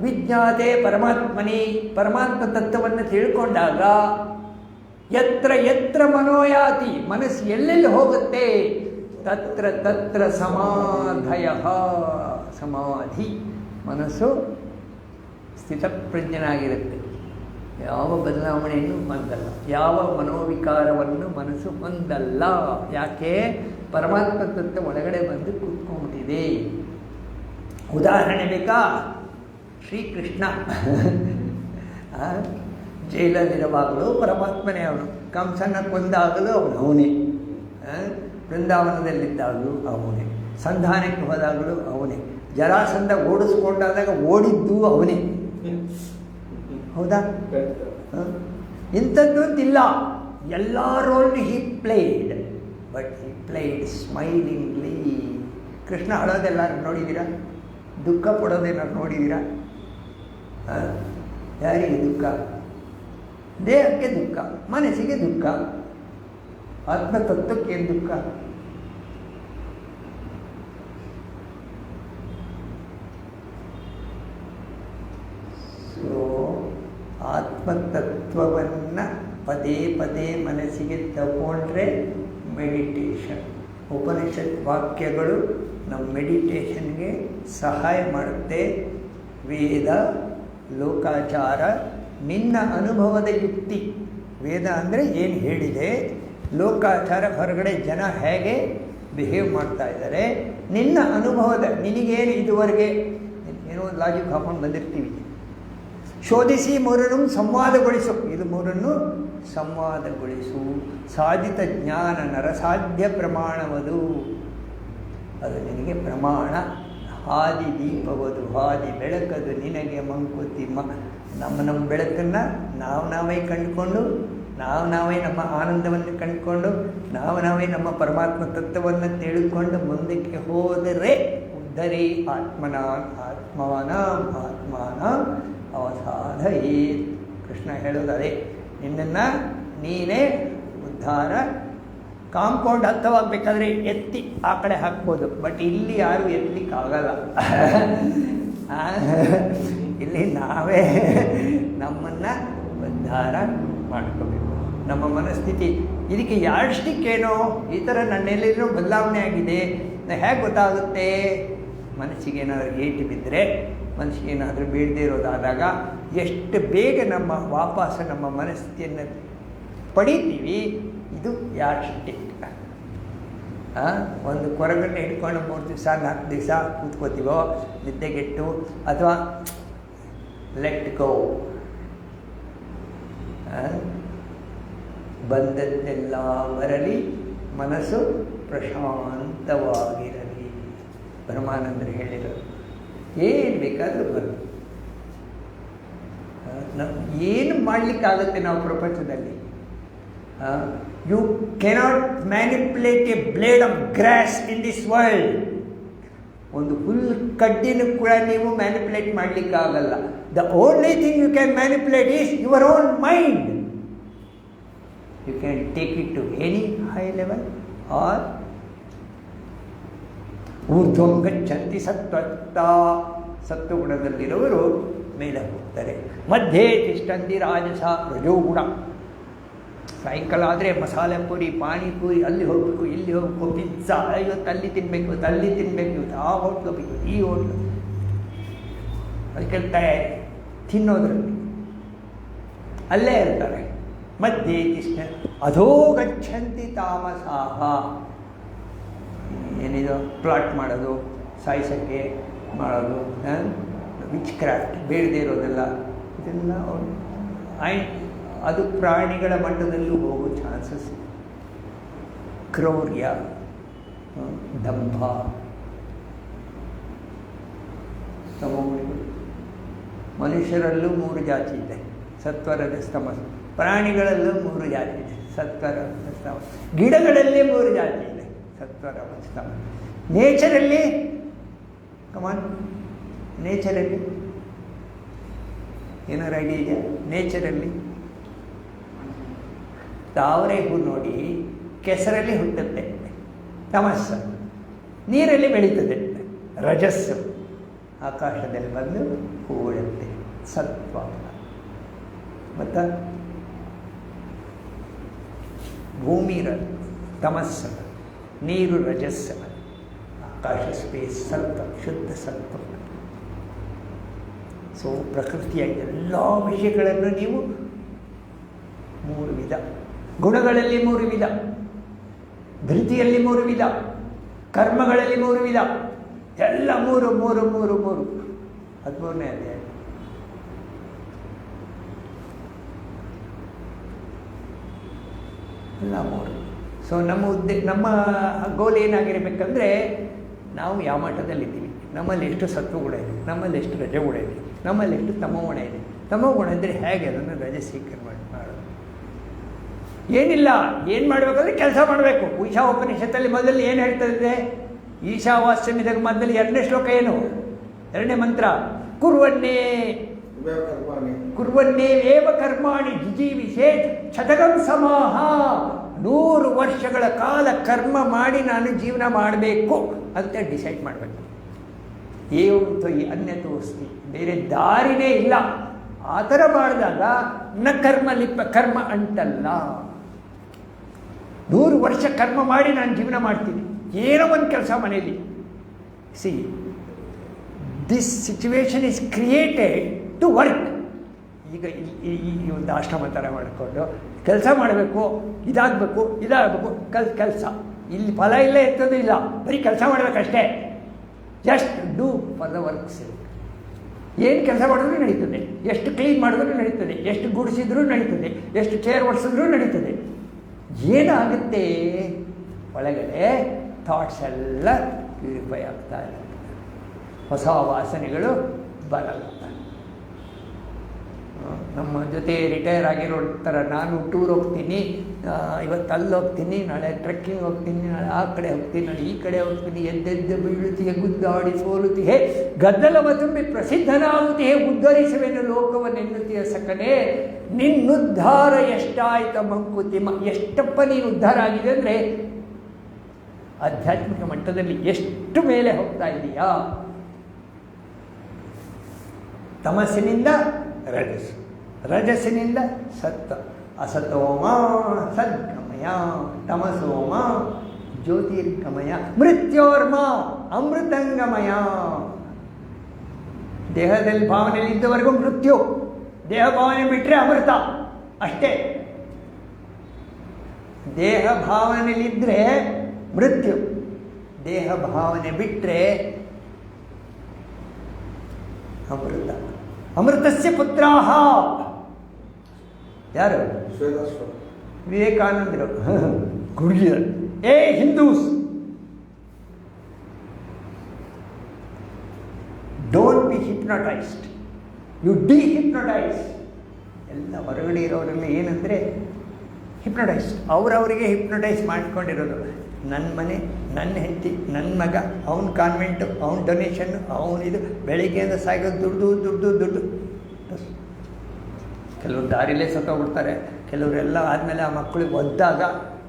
ವಿಜ್ಞಾತೆ ಪರಮಾತ್ಮನಿ. ಪರಮಾತ್ಮ ತತ್ವವನ್ನು ತಿಳ್ಕೊಂಡಾಗ ಯತ್ರ ಯತ್ರ ಮನೋಯಾತಿ, ಮನಸ್ಸು ಎಲ್ಲೆಲ್ಲಿ ಹೋಗುತ್ತೆ, ತತ್ರ ತತ್ರ ಸಮಾಧಯ. ಸಮಾಧಿ, ಮನಸ್ಸು ಸ್ಥಿತಪ್ರಜ್ಞನಾಗಿರುತ್ತೆ. ಯಾವ ಬದಲಾವಣೆಯನ್ನು ಹೊಂದಲ್ಲ, ಯಾವ ಮನೋವಿಕಾರವನ್ನು ಮನಸ್ಸು ಹೊಂದಲ್ಲ. ಯಾಕೆ? ಪರಮಾತ್ಮ ತತ್ವ ಒಳಗಡೆ ಬಂದು ಕೂತ್ಕೊಂಡ್ಬಿಟ್ಟಿದೆ. ಉದಾಹರಣೆ ಬೇಕಾ? ಶ್ರೀಕೃಷ್ಣ ಜೈಲಲ್ಲಿರುವಾಗಲೂ ಪರಮಾತ್ಮನೇ ಅವನು. ಕಂಸನ ಕೊಂದಾಗಲೂ ಅವನೇ. ಬೃಂದಾವನದಲ್ಲಿದ್ದಾಗಲೂ ಅವನೇ. ಸಂಧಾನಕ್ಕೆ ಹೋದಾಗಲೂ ಅವನೇ. ಜರಾಸಂಧ ಓಡಿಸ್ಕೊಂಡಾದಾಗ ಓಡಿದ್ದು ಅವನೇ. ಹೌದಾ? ಇಂಥದ್ದು ಅಂತಿಲ್ಲ. ಎಲ್ಲ role he played, but he played smilingly. Krishna ಅಳೋದೆಲ್ಲರೂ ನೋಡಿದ್ದೀರಾ? ದುಃಖ ಪಡೋದೇನಾದ್ರು ನೋಡಿದ್ದೀರಾ? ಯಾರಿಗೆ ದುಃಖ? ದೇಹಕ್ಕೆ ದುಃಖ, ಮನಸ್ಸಿಗೆ ದುಃಖ, ಆತ್ಮತತ್ವಕ್ಕೇನು ದುಃಖ? ಸೊ ಆತ್ಮತತ್ವವನ್ನು ಪದೇ ಪದೇ ಮನಸ್ಸಿಗೆ ತಗೊಂಡ್ರೆ ಮೆಡಿಟೇಷನ್. ಉಪನಿಷತ್ ವಾಕ್ಯಗಳು ನಮ್ಮ ಮೆಡಿಟೇಷನ್ಗೆ ಸಹಾಯ ಮಾಡುತ್ತೆ. ವೇದ, ಲೋಕಾಚಾರ, ನಿನ್ನ ಅನುಭವದ ಯುಕ್ತಿ. ವೇದ ಅಂದರೆ ಏನು ಹೇಳಿದೆ, ಲೋಕಾಚಾರ ಹೊರಗಡೆ ಜನ ಹೇಗೆ ಬಿಹೇವ್ ಮಾಡ್ತಾ ಇದ್ದಾರೆ, ನಿನ್ನ ಅನುಭವದ, ನಿನಗೇನು ಇದುವರೆಗೆ ಏನೋ ಒಂದು ಲಾಜಿಕ್ ಹಾಕೊಂಡು ಬಂದಿರ್ತೀವಿ. ಶೋಧಿಸಿ ಮೂರನ್ನು ಸಂವಾದಗೊಳಿಸು, ಇದು ಮೂರನ್ನು ಸಂವಾದಗೊಳಿಸು. ಸಾಧಿತ ಜ್ಞಾನ ನರಸಾಧ್ಯ ಪ್ರಮಾಣವದು, ಅದು ನಿನಗೆ ಪ್ರಮಾಣ. ಹಾದಿ ದೀಪವದು, ಹಾದಿ ಬೆಳಕದು ನಿನಗೆ ಮಂಕುತಿಮ್ಮ. ನಮ್ಮ ಬೆಳಕನ್ನು ನಾವೇ ಕಂಡುಕೊಂಡು, ನಾವೇ ನಮ್ಮ ಆನಂದವನ್ನು ಕಂಡುಕೊಂಡು, ನಾವೇ ನಮ್ಮ ಪರಮಾತ್ಮ ತತ್ವವನ್ನು ತಿಳ್ಕೊಂಡು ಮುಂದಕ್ಕೆ ಹೋದರೆ ಉದ್ಧರೇ ಆತ್ಮನಾಂ ಅವಸಾಧಯೇ. ಕೃಷ್ಣ ಹೇಳೋದು ಅದೇ, ನಿನ್ನನ್ನು ನೀನೇ ಉದ್ಧಾರ. ಕಾಂಪೌಂಡ್ ಹತ್ತವಾಗಬೇಕಾದ್ರೆ ಎತ್ತಿ ಆ ಕಡೆ ಹಾಕ್ಬೋದು, ಬಟ್ ಇಲ್ಲಿ ಯಾರು ಎತ್ತಲಿಕ್ಕಾಗಲ್ಲ. ಇಲ್ಲಿ ನಾವೇ ನಮ್ಮನ್ನು ಉದ್ಧಾರ ಮಾಡ್ಕೋಬೇಕು. ನಮ್ಮ ಮನಸ್ಥಿತಿ ಇದಕ್ಕೆ ಯಾರ್ಸ್ಟಿಕ್ಕೇನೋ ಈ ಥರ ನನ್ನೆಲ್ಲಿರೋ ಬದಲಾವಣೆ ಆಗಿದೆ, ಹೇಗೆ ಗೊತ್ತಾಗುತ್ತೆ? ಮನಸ್ಸಿಗೇನಾದರೂ ಏಟು ಬಿದ್ದರೆ, ಮನಸ್ಸಿಗೇನಾದರೂ ಬೀಳದೇ ಇರೋದಾದಾಗ ಎಷ್ಟು ಬೇಗ ವಾಪಸ್ ನಮ್ಮ ಮನಸ್ಥಿತಿಯನ್ನು ಪಡಿತೀವಿ. ಇದು ಯಾರ್ಸ್ಟಿಕ್. ಒಂದು ಕೊರಗನ್ನು ಹಿಡ್ಕೊಂಡು 3 ದಿವಸ 4 ದಿವಸ ಕೂತ್ಕೋತೀವೋ ನಿದ್ದೆಗೆಟ್ಟು, ಅಥವಾ ಲೆಟ್ ಗೋ, ಬಂದದ್ದೆಲ್ಲ ಬರಲಿ, ಮನಸ್ಸು ಪ್ರಶಾಂತವಾಗಿರಲಿ. ಪರಮಾನಂದರು ಹೇಳಿದರು, ಏನು ಬೇಕಾದರೂ ಬರಲಿ. ಏನು ಮಾಡಲಿಕ್ಕಾಗುತ್ತೆ ನಾವು ಪ್ರಪಂಚದಲ್ಲಿ? You cannot manipulate a blade of grass in this world. ಒಂದು ಹುಲ್ಲು ಕಡ್ಡಿನೂ ಕೂಡ ನೀವು ಮ್ಯಾನಿಪ್ಯುಲೇಟ್ ಮಾಡಲಿಕ್ಕಾಗಲ್ಲ. The only thing you can manipulate is your own mind. You can take it to any high level or ಊರ್ಧ್ವಂ ಗಚ್ಚಂತಿ ಸತ್ವತ್ತ. ಸತ್ವಗುಣದಲ್ಲಿರೋರು ಮೇಲೆ ಹೋಗ್ತಾರೆ. ಮಧ್ಯೆ ತಿಷ್ಟಂತಿ ರಾಜಸ ರಜೋಗುಣ. ಸಾಯಂಕಾಲ ಆದರೆ ಮಸಾಲೆ ಪೂರಿ, ಪಾನಿಪೂರಿ, ಅಲ್ಲಿ ಹೋಗಬೇಕು, ಇಲ್ಲಿ ಹೋಗಬೇಕು, ಪಿಜ್ಜಾ, ಇವತ್ತು ಅಲ್ಲಿ ತಿನ್ನಬೇಕು, ಅಲ್ಲಿ ತಿನ್ನಬೇಕು, ಆ ಹೋಟ್ಲೋಗ್ಬೇಕು, ಈ ಹೋಟ್ಲು, ಅದಕ್ಕೆ ತಯಾರಿ ತಿನ್ನೋದ್ರಲ್ಲಿ ಅಲ್ಲೇ ಇರ್ತಾರೆ. ಮಧ್ಯೆ ತಿಷ್ಟ ಅಧೋ ಗಚ್ಚಂತಿ ತಾಮಸಾಹ. ಏನಿದು ಪ್ಲಾಟ್ ಮಾಡೋದು, ಸಾಯಿಸೋಕ್ಕೆ ಮಾಡೋದು, ವಿಚ್ ಕ್ರಾಫ್ಟ್, ಬೇಡದೇ ಇರೋದೆಲ್ಲ, ಇದೆಲ್ಲ ಅದು ಪ್ರಾಣಿಗಳ ಮಟ್ಟದಲ್ಲೂ ಹೋಗೋ ಚಾನ್ಸಸ್ ಇದೆ. ಕ್ರೌರ್ಯ, ದಂಭ, ತಮೋಗುಣಿಗಳು. ಮನುಷ್ಯರಲ್ಲೂ 3 ಜಾತಿ ಇದೆ, ಸತ್ವ ರಜಸ್ ತಮಸ್. ಪ್ರಾಣಿಗಳಲ್ಲೂ 3 ಜಾತಿ ಇದೆ, ಸತ್ವ ರಜಸ್ ತಮಸ್. ಗಿಡಗಳಲ್ಲಿ 3 ಜಾತಿ ಇದೆ, ಸತ್ವ ರಜಸ್ ತಮಸ್. ನೇಚರಲ್ಲಿ, ಕಮಾನ್, ನೇಚರಲ್ಲಿ ಏನಾರು ಐಡಿಯಾ ಇದೆಯಾ? ನೇಚರಲ್ಲಿ ತಾವರೆ ಹೂ ನೋಡಿ, ಕೆಸರಲ್ಲಿ ಹುಟ್ಟುತ್ತೆ ತಮಸ್ಸು, ನೀರಲ್ಲಿ ಬೆಳೀತದೆ ರಜಸ್ಸು, ಆಕಾಶದಲ್ಲಿ ಬಂದು ಹೂಡುತ್ತೆ ಸತ್ವ. ಮತ್ತು ಭೂಮಿ ತಮಸ್ಸು, ನೀರು ರಜಸ್ಸು, ಆಕಾಶ ಸ್ಪೇಸ್ ಸತ್ವ, ಶುದ್ಧ ಸತ್ವ. ಸೊ ಪ್ರಕೃತಿಯ ಎಲ್ಲ ವಿಷಯಗಳನ್ನು ನೀವು 3 ವಿಧ, ಗುಣಗಳಲ್ಲಿ 3 ವಿಧ, ಧೃತಿಯಲ್ಲಿ 3 ವಿಧ, ಕರ್ಮಗಳಲ್ಲಿ 3 ವಿಧ, ಎಲ್ಲ 3 13ನೇ ಅಧ್ಯಾಯ. ಎಲ್ಲ 3. ಸೊ ನಮ್ಮ ಗೋಲ್ ಏನಾಗಿರಬೇಕಂದ್ರೆ, ನಾವು ಯಾವ ಮಟ್ಟದಲ್ಲಿದ್ದೀವಿ, ನಮ್ಮಲ್ಲಿ ಎಷ್ಟು ಸತ್ವಗುಣ ಇದೆ, ನಮ್ಮಲ್ಲಿ ಎಷ್ಟು ರಜಗುಣ ಇದೆ, ನಮ್ಮಲ್ಲಿ ಎಷ್ಟು ತಮೋಗುಣ ಇದೆ, ತಮೋಗುಣ ಇದ್ದರೆ ಹೇಗೆ ಅದನ್ನು ರಜಸೀಕರಣ ಮಾಡೋದು? ಏನಿಲ್ಲ, ಏನು ಮಾಡಬೇಕಾದ್ರೆ ಕೆಲಸ ಮಾಡಬೇಕು. ಈಶಾ ಉಪನಿಷತ್ತಲ್ಲಿ ಮೊದಲು ಏನು ಹೇಳ್ತದೆ? ಈಶಾವಾಸ್ಯಮಿದಾಗ ಮೊದಲು 2ನೇ ಶ್ಲೋಕ ಏನು? 2ನೇ ಮಂತ್ರ ಕುರ್ವನ್ನೇ ಕುರ್ವನ್ನೇವೇವ ಕರ್ಮಾಣಿ ಜಿಜೀವಿಷೇತ್ ಶತಕಂ ಸಮಾಹ. 100 ವರ್ಷಗಳ ಕಾಲ ಕರ್ಮ ಮಾಡಿ ನಾನು ಜೀವನ ಮಾಡಬೇಕು ಅಂತ ಡಿಸೈಡ್ ಮಾಡಬೇಕು. ಏವಂ ತ್ವಯಿ ಅನ್ಯತೋಸ್ತಿ, ಬೇರೆ ದಾರಿನೇ ಇಲ್ಲ. ಆ ಥರ ಮಾಡಿದಾಗ ನ ಕರ್ಮ ಲಿಪ್ಪ, ಕರ್ಮ ಅಂಟಲ್ಲ. 100 ವರ್ಷ ಕರ್ಮ ಮಾಡಿ ನಾನು ಜೀವನ ಮಾಡ್ತೀನಿ, ಏನೋ ಒಂದು ಕೆಲಸ ಮನೆಯಲ್ಲಿ. See, this situation is created to work. ಈಗ ಈ ಒಂದು ಆಶ್ರಮ ಥರ ಮಾಡಿಕೊಂಡು ಕೆಲಸ ಮಾಡಬೇಕು, ಇದಾಗಬೇಕು ಕೆಲಸ. ಇಲ್ಲಿ ಫಲ ಇಲ್ಲ, ಎತ್ತೋದು ಇಲ್ಲ, ಬರೀ ಕೆಲಸ ಮಾಡಬೇಕಷ್ಟೇ. Just do for the works. ಏನು ಕೆಲಸ ಮಾಡಿದ್ರೂ ನಡೀತದೆ, ಎಷ್ಟು ಕ್ಲೀನ್ ಮಾಡಿದ್ರೂ ನಡೀತದೆ, ಎಷ್ಟು ಗುಡಿಸಿದ್ರೂ ನಡೀತದೆ, ಎಷ್ಟು ಚೇರ್ ಒಡಿಸಿದ್ರೂ ನಡೀತದೆ. ಏನಾಗುತ್ತೆ ಒಳಗಡೆ? ಥಾಟ್ಸ್ ಎಲ್ಲ ಪ್ಯೂರಿಫೈ ಆಗ್ತಾ ಇರುತ್ತೆ, ಹೊಸ ವಾಸನೆಗಳು ಬರಲ್ಲ. ನಮ್ಮ ಜೊತೆ ರಿಟೈರ್ ಆಗಿರೋ ಥರ ನಾನು ಟೂರ್ ಹೋಗ್ತೀನಿ, ಇವತ್ತು ಅಲ್ಲಿ ಹೋಗ್ತೀನಿ, ನಾಳೆ ಟ್ರೆಕ್ಕಿಂಗ್ ಹೋಗ್ತೀನಿ, ನಾಳೆ ಆ ಕಡೆ ಹೋಗ್ತೀನಿ, ನಾಳೆ ಈ ಕಡೆ ಹೋಗ್ತೀನಿ, ಎದ್ದೆದ್ದು ಬೀಳುತ್ತೀಯೇ, ಗುದ್ದಾಡಿ ಸೋಲುತ್ತೀಯೇ, ಗದ್ದಲವ ತುಂಬಿ ಪ್ರಸಿದ್ಧನಾಗುತ್ತೀಯೇ, ಉದ್ಧರಿಸುವೆನು ಲೋಕವನ್ನೆನ್ನುತ್ತೀಯ ಸಕನೆ. ನಿನ್ನುದ್ಧಾರ ಎಷ್ಟಾಯ್ತ ಮಂಕುತಿಮ್ಮ. ಎಷ್ಟಪ್ಪ ನೀನು ಉದ್ಧಾರ ಆಗಿದೆ ಅಂದರೆ ಆಧ್ಯಾತ್ಮಿಕ ಮಟ್ಟದಲ್ಲಿ ಎಷ್ಟು ಮೇಲೆ ಹೋಗ್ತಾ ಇದೀಯಾ? ತಮಸ್ಸಿನಿಂದ ರಜಸ್ಸು, ರಜಸ್ಸಿನಿಂದ ಸತ್ವ, ಅಸತೋಮ ಸದ್ಗಮಯ, ತಮಸೋಮ ಜ್ಯೋತಿರ್ಗಮಯ, ಮೃತ್ಯೋರ್ಮ ಅಮೃತಂಗಮಯ. ದೇಹದಲ್ಲಿ ಭಾವನೆಯಲ್ಲಿ ಇದ್ದವರೆಗೂ ಮೃತ್ಯು, ದೇಹ ಭಾವನೆ ಬಿಟ್ಟರೆ ಅಮೃತ ಅಷ್ಟೇ. ದೇಹ ಭಾವನೆಯಲ್ಲಿದ್ದರೆ ಮೃತ್ಯು, ದೇಹ ಭಾವನೆ ಬಿಟ್ಟರೆ ಅಮೃತ. ಅಮೃತಸ್ಯ ಪುತ್ರಾಹ ಯಾರು? ವಿವೇಕಾನಂದರು. ಗುರುಜಿಯರು. ಏ ಹಿಂದೂಸ್, ಡೋಂಟ್ ಬಿ ಹಿಪ್ನೋಟೈಸ್ಡ್, ಯು ಡಿಹಿಪ್ನೋಟೈಸ್. ಎಲ್ಲ ಹೊರಗಡೆ ಇರೋರೆಲ್ಲ ಏನಂದರೆ ಹಿಪ್ನೋಟೈಸ್ಡ್, ಅವರವರಿಗೆ ಹಿಪ್ನೋಟೈಸ್ ಮಾಡ್ಕೊಂಡಿರೋದು. ನನ್ನ ಮನೆ, ನನ್ನ ಹೆಂಡತಿ, ನನ್ನ ಮಗ, ಅವನ ಕಾನ್ವೆಂಟು, ಅವನ ಡೊನೇಷನ್ನು, ಅವನಿದು, ಬೆಳಿಗ್ಗೆಯಿಂದ ಸಾಯೋದು ದುಡ್ಡು. ಕೆಲವರು ದಾರಿಲೇ ಸತ್ತೋಗ್ಬಿಡ್ತಾರೆ, ಕೆಲವರೆಲ್ಲ ಆದಮೇಲೆ ಆ ಮಕ್ಕಳಿಗೆ ಒದ್ದಾಗ,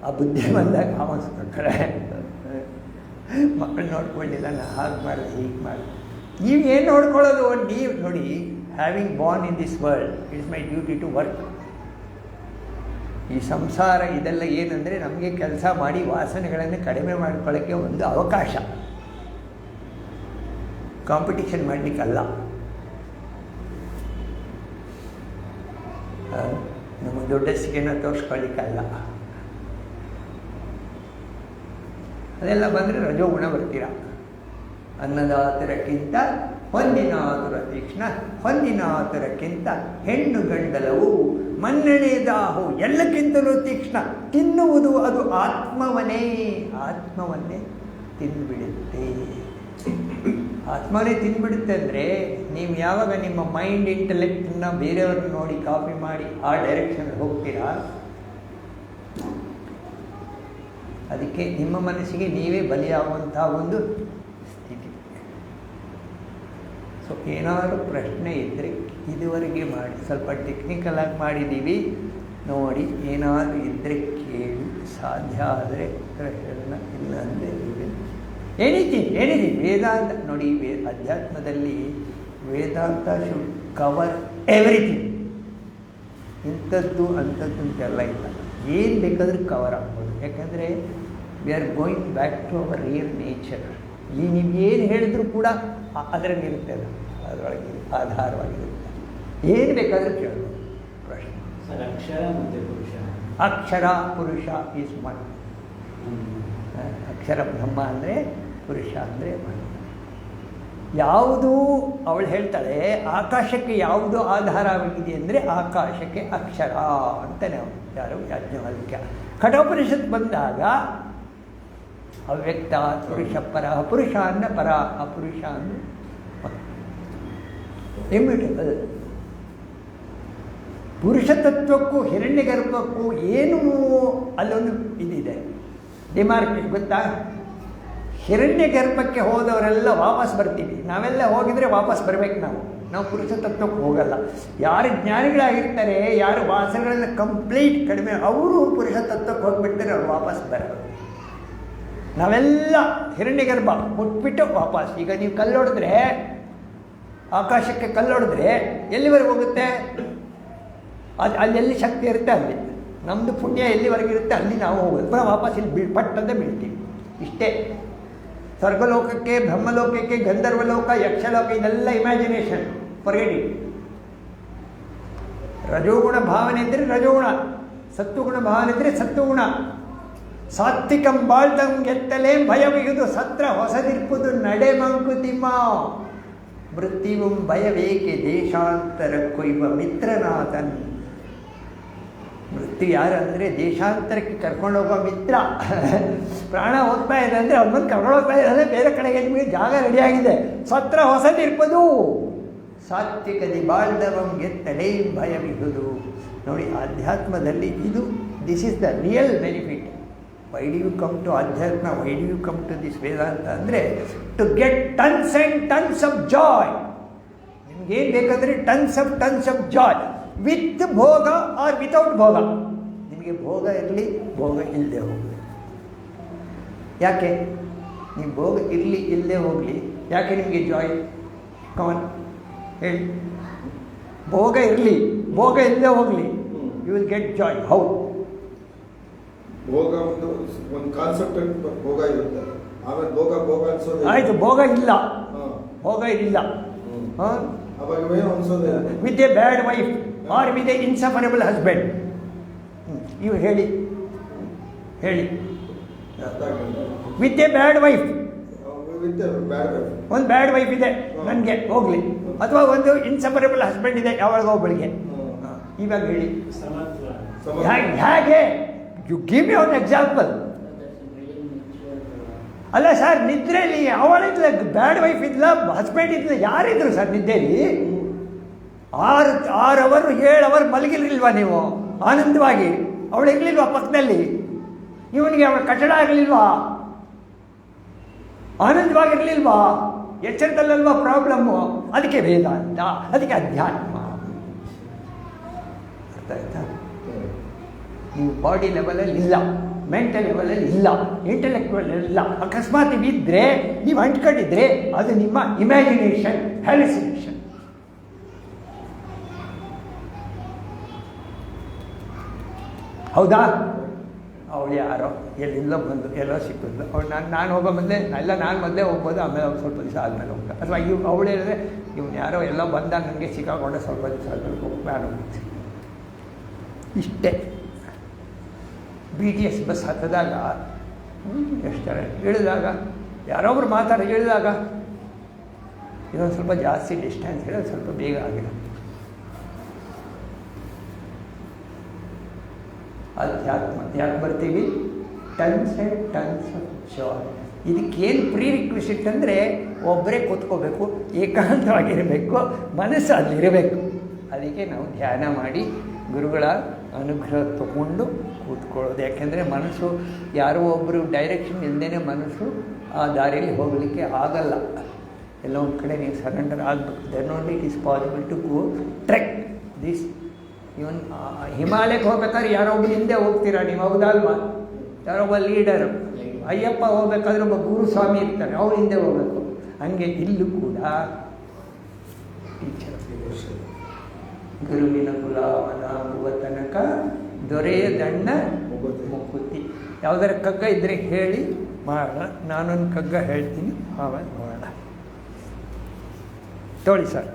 ಆ ಬುದ್ಧಿ ಬಂದಾಗ ಆಮಸ್ಕೊಳ್ತಾರೆ. ಮಕ್ಕಳು ನೋಡ್ಕೊಳ್ಳಿಲ್ಲ, ನಾ ಹಾಗೆ ಮಾಡಿದೆ, ಹೀಗೆ ಮಾಡಿದೆ. ನೀವು ಏನು ನೋಡ್ಕೊಳ್ಳೋದು? ನೀವು ನೋಡಿ, having born in this world, it's my duty to work. ಈ ಸಂಸಾರ ಇದೆಲ್ಲ ಏನಂದರೆ ನಮಗೆ ಕೆಲಸ ಮಾಡಿ ವಾಸನೆಗಳನ್ನು ಕಡಿಮೆ ಮಾಡ್ಕೊಳ್ಳೋಕ್ಕೆ ಒಂದು ಅವಕಾಶ, ಕಾಂಪಿಟಿಷನ್ ಮಾಡಲಿಕ್ಕಲ್ಲ. ನಮ್ಮ ದೊಡ್ಡಸ್ಸಿಗೆನ ತೋರಿಸ್ಕೊಳ್ಳಿಕ್ಕಲ್ಲ. ಅದೆಲ್ಲ ಬಂದರೆ ರಜೋಗುಣ ಬರ್ತೀರ. ಅನ್ನದಾತರಕ್ಕಿಂತ ಹೊಂದಿನಾತುರ ತೀಕ್ಷ್ಣ, ಹೊಂದಿನಾತುರಕ್ಕಿಂತ ಹೆಣ್ಣು ಗಂಡಲವು ಮನ್ನಣೆದಾಹು ಎಲ್ಲಕ್ಕಿಂತಲೂ ತೀಕ್ಷ್ಣ. ತಿನ್ನುವುದು ಅದು ಆತ್ಮವನ್ನೇ ತಿಂದುಬಿಡುತ್ತೆ. ಆತ್ಮವನ್ನೇ ತಿಂದುಬಿಡುತ್ತೆ ಅಂದರೆ ನೀವು ಯಾವಾಗ ನಿಮ್ಮ ಮೈಂಡ್ ಇಂಟೆಲೆಕ್ಟನ್ನು ಬೇರೆಯವ್ರನ್ನ ನೋಡಿ ಕಾಪಿ ಮಾಡಿ ಆ ಡೈರೆಕ್ಷನ್ಗೆ ಹೋಗ್ತೀರಾ, ಅದಕ್ಕೆ ನಿಮ್ಮ ಮನಸ್ಸಿಗೆ ನೀವೇ ಬಲಿಯಾಗುವಂಥ ಒಂದು ಸ್ಥಿತಿ. ಸೊ ಏನಾದರೂ ಪ್ರಶ್ನೆ ಇದ್ದರೆ ಇದುವರೆಗೆ ಮಾಡಿ, ಸ್ವಲ್ಪ ಟೆಕ್ನಿಕಲಾಗಿ ಮಾಡಿದ್ದೀವಿ ನೋಡಿ, ಏನಾದರೂ ಇದ್ದರೆ ಕೇಳಿ, ಸಾಧ್ಯ ಆದರೆ ಪ್ರಶ್ನೆಗಳನ್ನ, ಇಲ್ಲ ಅಂದರೆ ಏನಿದ್ದೀನಿ ವೇದಾಂತ ನೋಡಿ. ಅಧ್ಯಾತ್ಮದಲ್ಲಿ ವೇದಾಂತ ಶುಡ್ ಕವರ್ ಎವ್ರಿಥಿಂಗ್. ಇಂಥದ್ದು ಅಂಥದ್ದು ಅಂತೆಲ್ಲ ಇಲ್ಲ, ಏನು ಬೇಕಾದರೂ ಕವರ್ ಆಗ್ಬೋದು. ಯಾಕಂದರೆ we are going back to our real nature. ಈ ನೀವು ಏನು ಹೇಳಿದ್ರು ಕೂಡ ಅದರಲ್ಲಿರುತ್ತೆ, ಅದರೊಳಗೆ ಆಧಾರವಾಗಿರುತ್ತೆ. ಏನು ಬೇಕಾದರೂ ಕೇಳಬಹುದು ಪ್ರಶ್ನೆ. ಅಕ್ಷರ ಮತ್ತು ಪುರುಷ. ಅಕ್ಷರ ಪುರುಷ ಈಸ್ ಒನ್. ಅಕ್ಷರ ಬ್ರಹ್ಮ ಅಂದರೆ, ಪುರುಷ ಅಂದರೆ ಒನ್. ಯಾವುದು ಅವಳು ಹೇಳ್ತಾಳೆ, ಆಕಾಶಕ್ಕೆ ಯಾವುದು ಆಧಾರವಾಗಿದೆ ಅಂದರೆ ಆಕಾಶಕ್ಕೆ ಅಕ್ಷರ ಅಂತಲೇ ಯಾರು ಯಾಜ್ಞವಲ್ಕ್ಯ. ಕಠೋಪನಿಷತ್ ಬಂದಾಗ ಅವ್ಯಕ್ತ ಪುರುಷ ಪರ, ಪುರುಷ ಅಂದರೆ ಪರ, ಅಪುರುಷ ಅಂದರೆ ಇಮ್ಯೂಟೇಬಲ್. ಪುರುಷ ತತ್ವಕ್ಕೂ ಹಿರಣ್ಯ ಗರ್ಭಕ್ಕೂ ಏನು ಅಲ್ಲೊಂದು ಇದಿದೆ, ಡಿಮಾರ್ಕ್ ಗೊತ್ತಾ? ಹಿರಣ್ಯ ಗರ್ಭಕ್ಕೆ ಹೋದವರೆಲ್ಲ ವಾಪಸ್ ಬರ್ತೀವಿ, ನಾವೆಲ್ಲ ಹೋಗಿದರೆ ವಾಪಸ್ ಬರಬೇಕು. ನಾವು ಪುರುಷ ತತ್ವಕ್ಕೆ ಹೋಗಲ್ಲ. ಯಾರು ಜ್ಞಾನಿಗಳಾಗಿರ್ತಾರೆ, ಯಾರು ವಾಸನೆಗಳೆಲ್ಲ ಕಂಪ್ಲೀಟ್ ಕಡಿಮೆ, ಅವರು ಪುರುಷ ತತ್ವಕ್ಕೆ ಹೋಗ್ಬಿಡ್ತಾರೆ, ಅವ್ರು ವಾಪಸ್ ಬರೋದು. ನಾವೆಲ್ಲ ಹಿರಣ್ಯ ಗರ್ಭ ಮುಟ್ಬಿಟ್ಟು ವಾಪಸ್. ಈಗ ನೀವು ಕಲ್ಲೊಡೆದ್ರೆ, ಆಕಾಶಕ್ಕೆ ಕಲ್ಲೊಡೆದ್ರೆ ಎಲ್ಲಿವರೆಗೆ ಹೋಗುತ್ತೆ? ಅಲ್ಲೆಲ್ಲಿ ಶಕ್ತಿ ಇರುತ್ತೆ ಅಲ್ಲಿ. ನಮ್ಮದು ಪುಣ್ಯ ಎಲ್ಲಿವರೆಗೆ ಇರುತ್ತೆ ಅಲ್ಲಿ ನಾವು ಹೋಗೋದು. ಪುನಃ ವಾಪಸ್ ಇಲ್ಲಿ ಪಟ್ಟಂತೆ ಬೀಳ್ತೀವಿ. ಇಷ್ಟೇ. ಸ್ವರ್ಗಲೋಕಕ್ಕೆ, ಬ್ರಹ್ಮಲೋಕಕ್ಕೆ, ಗಂಧರ್ವಲೋಕ, ಯಕ್ಷಲೋಕ ಇದೆಲ್ಲ ಇಮ್ಯಾಜಿನೇಷನ್, ಫರ್ಗೆಟ್ ಇಟ್. ರಜೋಗುಣ ಭಾವನೆ ಇದ್ದರೆ ರಜೋಗುಣ, ಸತ್ವಗುಣ ಭಾವನೆ ಇದ್ದರೆ ಸತ್ವಗುಣ. ಸಾತ್ವಿಕಂ ಬಾಳ್ದಂ ಗೆತ್ತಲೇ ಭಯವಿಹುದು ಸತ್ರ ಹೊಸದಿರ್ಪುದು ನಡೆ ಮಂಕುತಿಮ್ಮ. ಮೃತ್ಯುവും ಭಯವೇಕೆ ದೇಶಾಂತರ ಕೊಯ್ವ ಮಿತ್ರನಾಥನ್. ಮೃತ್ಯು ಯಾರು ಅಂದರೆ ದೇಶಾಂತರಕ್ಕೆ ಕರ್ಕೊಂಡೋಗೋ ಮಿತ್ರ. ಪ್ರಾಣ ಹೋಗ್ತಾ ಇದೆ ಅಂದರೆ ಅವ್ರನ್ನ ಕರ್ಕೊಂಡು ಹೋಗ್ತಾ ಇದೆ, ಬೇರೆ ಕಡೆಗೆ ನಿಮಗೆ ಜಾಗ ರೆಡಿಯಾಗಿದೆ. ಸತ್ರ ಹೊಸದಿರ್ಪದು ಸಾತ್ವಿಕದಿ ಬಾಳ್ದವಂ ಗೆತ್ತಲೇ ಭಯವಿಹುದು. ನೋಡಿ, ಆಧ್ಯಾತ್ಮದಲ್ಲಿ ಇದು, this is the real benefit. Why do you come to adhyatma, why do you come to this Vedanta ಅಂದರೆ to get tons and tons of joy. ನಿಮಗೇನು ಬೇಕಂದರೆ tons of joy, with bhoga or without bhoga. ನಿಮಗೆ ಭೋಗ ಇರಲಿ, ಭೋಗ ಇಲ್ಲದೆ ಹೋಗಲಿ. ಯಾಕೆ ನೀವು ಭೋಗ ಇರಲಿ ಇಲ್ಲದೆ ಹೋಗಲಿ, ಯಾಕೆ ನಿಮಗೆ ಜಾಯ್? ಕಮನ್ ಹೇಳಿ. ಭೋಗ ಇರಲಿ, ಭೋಗ ಇಲ್ಲದೆ ಹೋಗಲಿ, you will get joy. How? ಭೋಗ ಒಂದು ಕಾನ್ಸೆಪ್ಟ್ ಭೋಗ ಇರುತ್ತೆ, ಆಮೇಲೆ ಭೋಗ ಅನ್ಸೋದು. ಆಯಿತು, ಭೋಗ ಇಲ್ಲ, ಭೋಗ ಇಲ್ಲ. ಹಾಂ, ಅವಾಗ ಅನ್ಸೋದೇ with a bad wife or with a insufferable husband. ಇವು ಹೇಳಿ ವಿತ್ ಎ ಬ್ಯಾಡ್ ವೈಫ್, ಒಂದು ಬ್ಯಾಡ್ ವೈಫ್ ಇದೆ ನನಗೆ, ಹೋಗಲಿ. ಅಥವಾ ಒಂದು ಇನ್ಸಫರಬಲ್ ಹಸ್ಬೆಂಡ್ ಇದೆ ಯಾವಾಗ ಒಬ್ಬಳಿಗೆ. ಇವಾಗ ಹೇಳಿ ಹೇಗೆ? You give me one example. ಅಲ್ಲ ಸರ್, ನಿದ್ರೆಯಲ್ಲಿ ಅವಳಿದ್ಲ ಬ್ಯಾಡ್ ವೈಫ್ ಇದ್ಲ, ಹಸ್ಬೆಂಡ್ ಇದ್ಲ, ಯಾರಿದ್ರು ಸರ್ ನಿದ್ದೆಯಲ್ಲಿ? 6 ಅವರ್ 7 ಅವರ್ ಮಲಗಿರ್ಲಿಲ್ವಾ ನೀವು ಆನಂದವಾಗಿ? ಅವಳು ಇರಲಿಲ್ವಾ ಪಕ್ಕದಲ್ಲಿ? ಇವನಿಗೆ ಅವಳ ಕಟ್ಟಡ ಆಗಲಿಲ್ವಾ? ಆನಂದವಾಗಿರಲಿಲ್ವಾ? ಎಚ್ಚರದಲ್ಲಲ್ವಾ ಪ್ರಾಬ್ಲಮ್ಮು? ಅದಕ್ಕೆ ವೇದಾಂತ, ಅದಕ್ಕೆ ಅಧ್ಯಾತ್ಮ. ಅರ್ಥ ಆಯ್ತಾ? ನೀವು ಬಾಡಿ ಲೆವೆಲಲ್ಲಿ ಇಲ್ಲ, ಮೆಂಟಲ್ ಲೆವೆಲಲ್ಲಿ ಇಲ್ಲ, ಇಂಟೆಲೆಕ್ಚುವಲ್ ಇಲ್ಲ. ಅಕಸ್ಮಾತ್ ಇದ್ದರೆ, ನೀವು ಅಂಟ್ಕೊಂಡಿದ್ರೆ ಅದು ನಿಮ್ಮ ಇಮ್ಯಾಜಿನೇಷನ್, ಹ್ಯಾಲುಸಿನೇಷನ್. ಹೌದಾ? ಅವಳು ಯಾರೋ ಎಲ್ಲಿಂದ ಬಂದು ಎಲ್ಲೋ ಸಿಕ್ಕಿದ್ಲು. ಅವಳು ನಾನು ಹೋಗೋ ಮೊದಲೇ ನಾನು ಮೊದಲೇ ಹೋಗ್ಬೋದು, ಆಮೇಲೆ ಅವ್ರು ಸ್ವಲ್ಪ ದಿವಸ ಆದಮೇಲೆ ಹೋಗ್ತಾರೆ. ಅಥವಾ ಅವಳು ಹೇಳಿದ್ರೆ ಇವ್ನು ಯಾರೋ ಎಲ್ಲ ಬಂದ ನನಗೆ ಸಿಕ್ಕಾಕೊಂಡೆ, ಸ್ವಲ್ಪ ದಿವಸ ಆದಮೇಲೆ ನಾನು ಹೋಗ್ತೀನಿ. ಇಷ್ಟೇ. BTS ಬಸ್ ಹತ್ತಿದಾಗ ಎಷ್ಟು ಜನ ಇಳಿದಾಗ, ಯಾರೊಬ್ರು ಇಳಿದಾಗ ಇದೊಂದು ಸ್ವಲ್ಪ ಜಾಸ್ತಿ ಡಿಸ್ಟೆನ್ಸ್ ಇದೆ, ಸ್ವಲ್ಪ ಬೇಗ ಆಗಿದೆ. ಅಧ್ಯಾತ್ಮ ಯಾಕೆ ಬರ್ತೀವಿ? Tons and tons of Joy. ಇದಕ್ಕೇನು ಪ್ರೀ ರಿಕ್ವಿಸಿಟ್ ಅಂದರೆ, ಒಬ್ಬರೇ ಕೂತ್ಕೋಬೇಕು, ಏಕಾಂತವಾಗಿರಬೇಕು, ಮನಸ್ಸು ಅಲ್ಲಿರಬೇಕು. ಅದಕ್ಕೆ ನಾವು ಧ್ಯಾನ ಮಾಡಿ ಗುರುಗಳ ಅನುಗ್ರಹ ತಗೊಂಡು ಕೂತ್ಕೊಳ್ಳೋದು. ಯಾಕೆಂದರೆ ಮನಸ್ಸು ಯಾರೋ ಒಬ್ಬರು ಡೈರೆಕ್ಷನ್ ಇಲ್ಲದೇ ಮನಸ್ಸು ಆ ದಾರಿಯಲ್ಲಿ ಹೋಗಲಿಕ್ಕೆ ಆಗಲ್ಲ. ಎಲ್ಲ ಒಂದು ಕಡೆ ನೀವು ಸರೆಂಡರ್ ಆಗಬೇಕು. Then only it is possible to go trek this. Even ಹಿಮಾಲಯಕ್ಕೆ ಹೋಗ್ಬೇಕಾದ್ರೆ ಯಾರೊಬ್ಬರು ಹಿಂದೆ ಹೋಗ್ತೀರಾ ನೀವು, ಹೌದಲ್ವಾ? ಯಾರೊಬ್ಬ ಲೀಡರು, ಅಯ್ಯಪ್ಪ ಹೋಗ್ಬೇಕಾದ್ರೆ ಒಬ್ಬ ಗುರುಸ್ವಾಮಿ ಇರ್ತಾರೆ, ಅವ್ರು ಹಿಂದೆ ಹೋಗಬೇಕು. ಹಂಗೆ ಇಲ್ಲೂ ಕೂಡ ಟೀಚರ್, ಗುರುವಿನ ಗುಲಾಮನಾಗುವ ತನಕ ದೊರೆಯ ದಂಡ ಮುಕ್ಕುತಿ. ಯಾವುದರ ಕಗ್ಗ ಇದ್ದರೆ ಹೇಳಿ ಮಾಡೋಣ. ನಾನೊಂದು ಕಗ್ಗ ಹೇಳ್ತೀನಿ, ಆಮೇಲೆ ನೋಡೋಣ. ತೋಳಿ ಸರ್.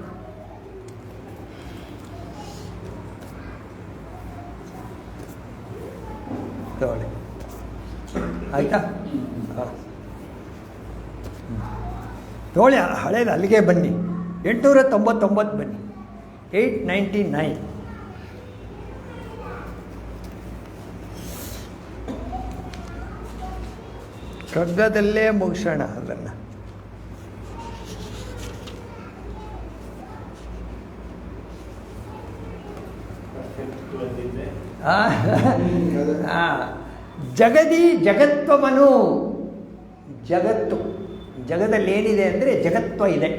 ತಗೊಳ್ಳಿ, ಆಯಿತಾ? ಹಾಂ, ತಗೊಳ್ಳಿ. ಹಳೇದು ಅಲ್ಲಿಗೆ ಬನ್ನಿ, 899 ಬನ್ನಿ, 899. ಕಗ್ಗದಲ್ಲೇ ಮುಗಿಸೋಣ ಅದನ್ನು. ಜಗದಿ ಜಗತ್ವಮನು. ಜಗತ್ತು, ಜಗದಲ್ಲಿ ಏನಿದೆ ಅಂದರೆ ಜಗತ್ವ ಇದೆ.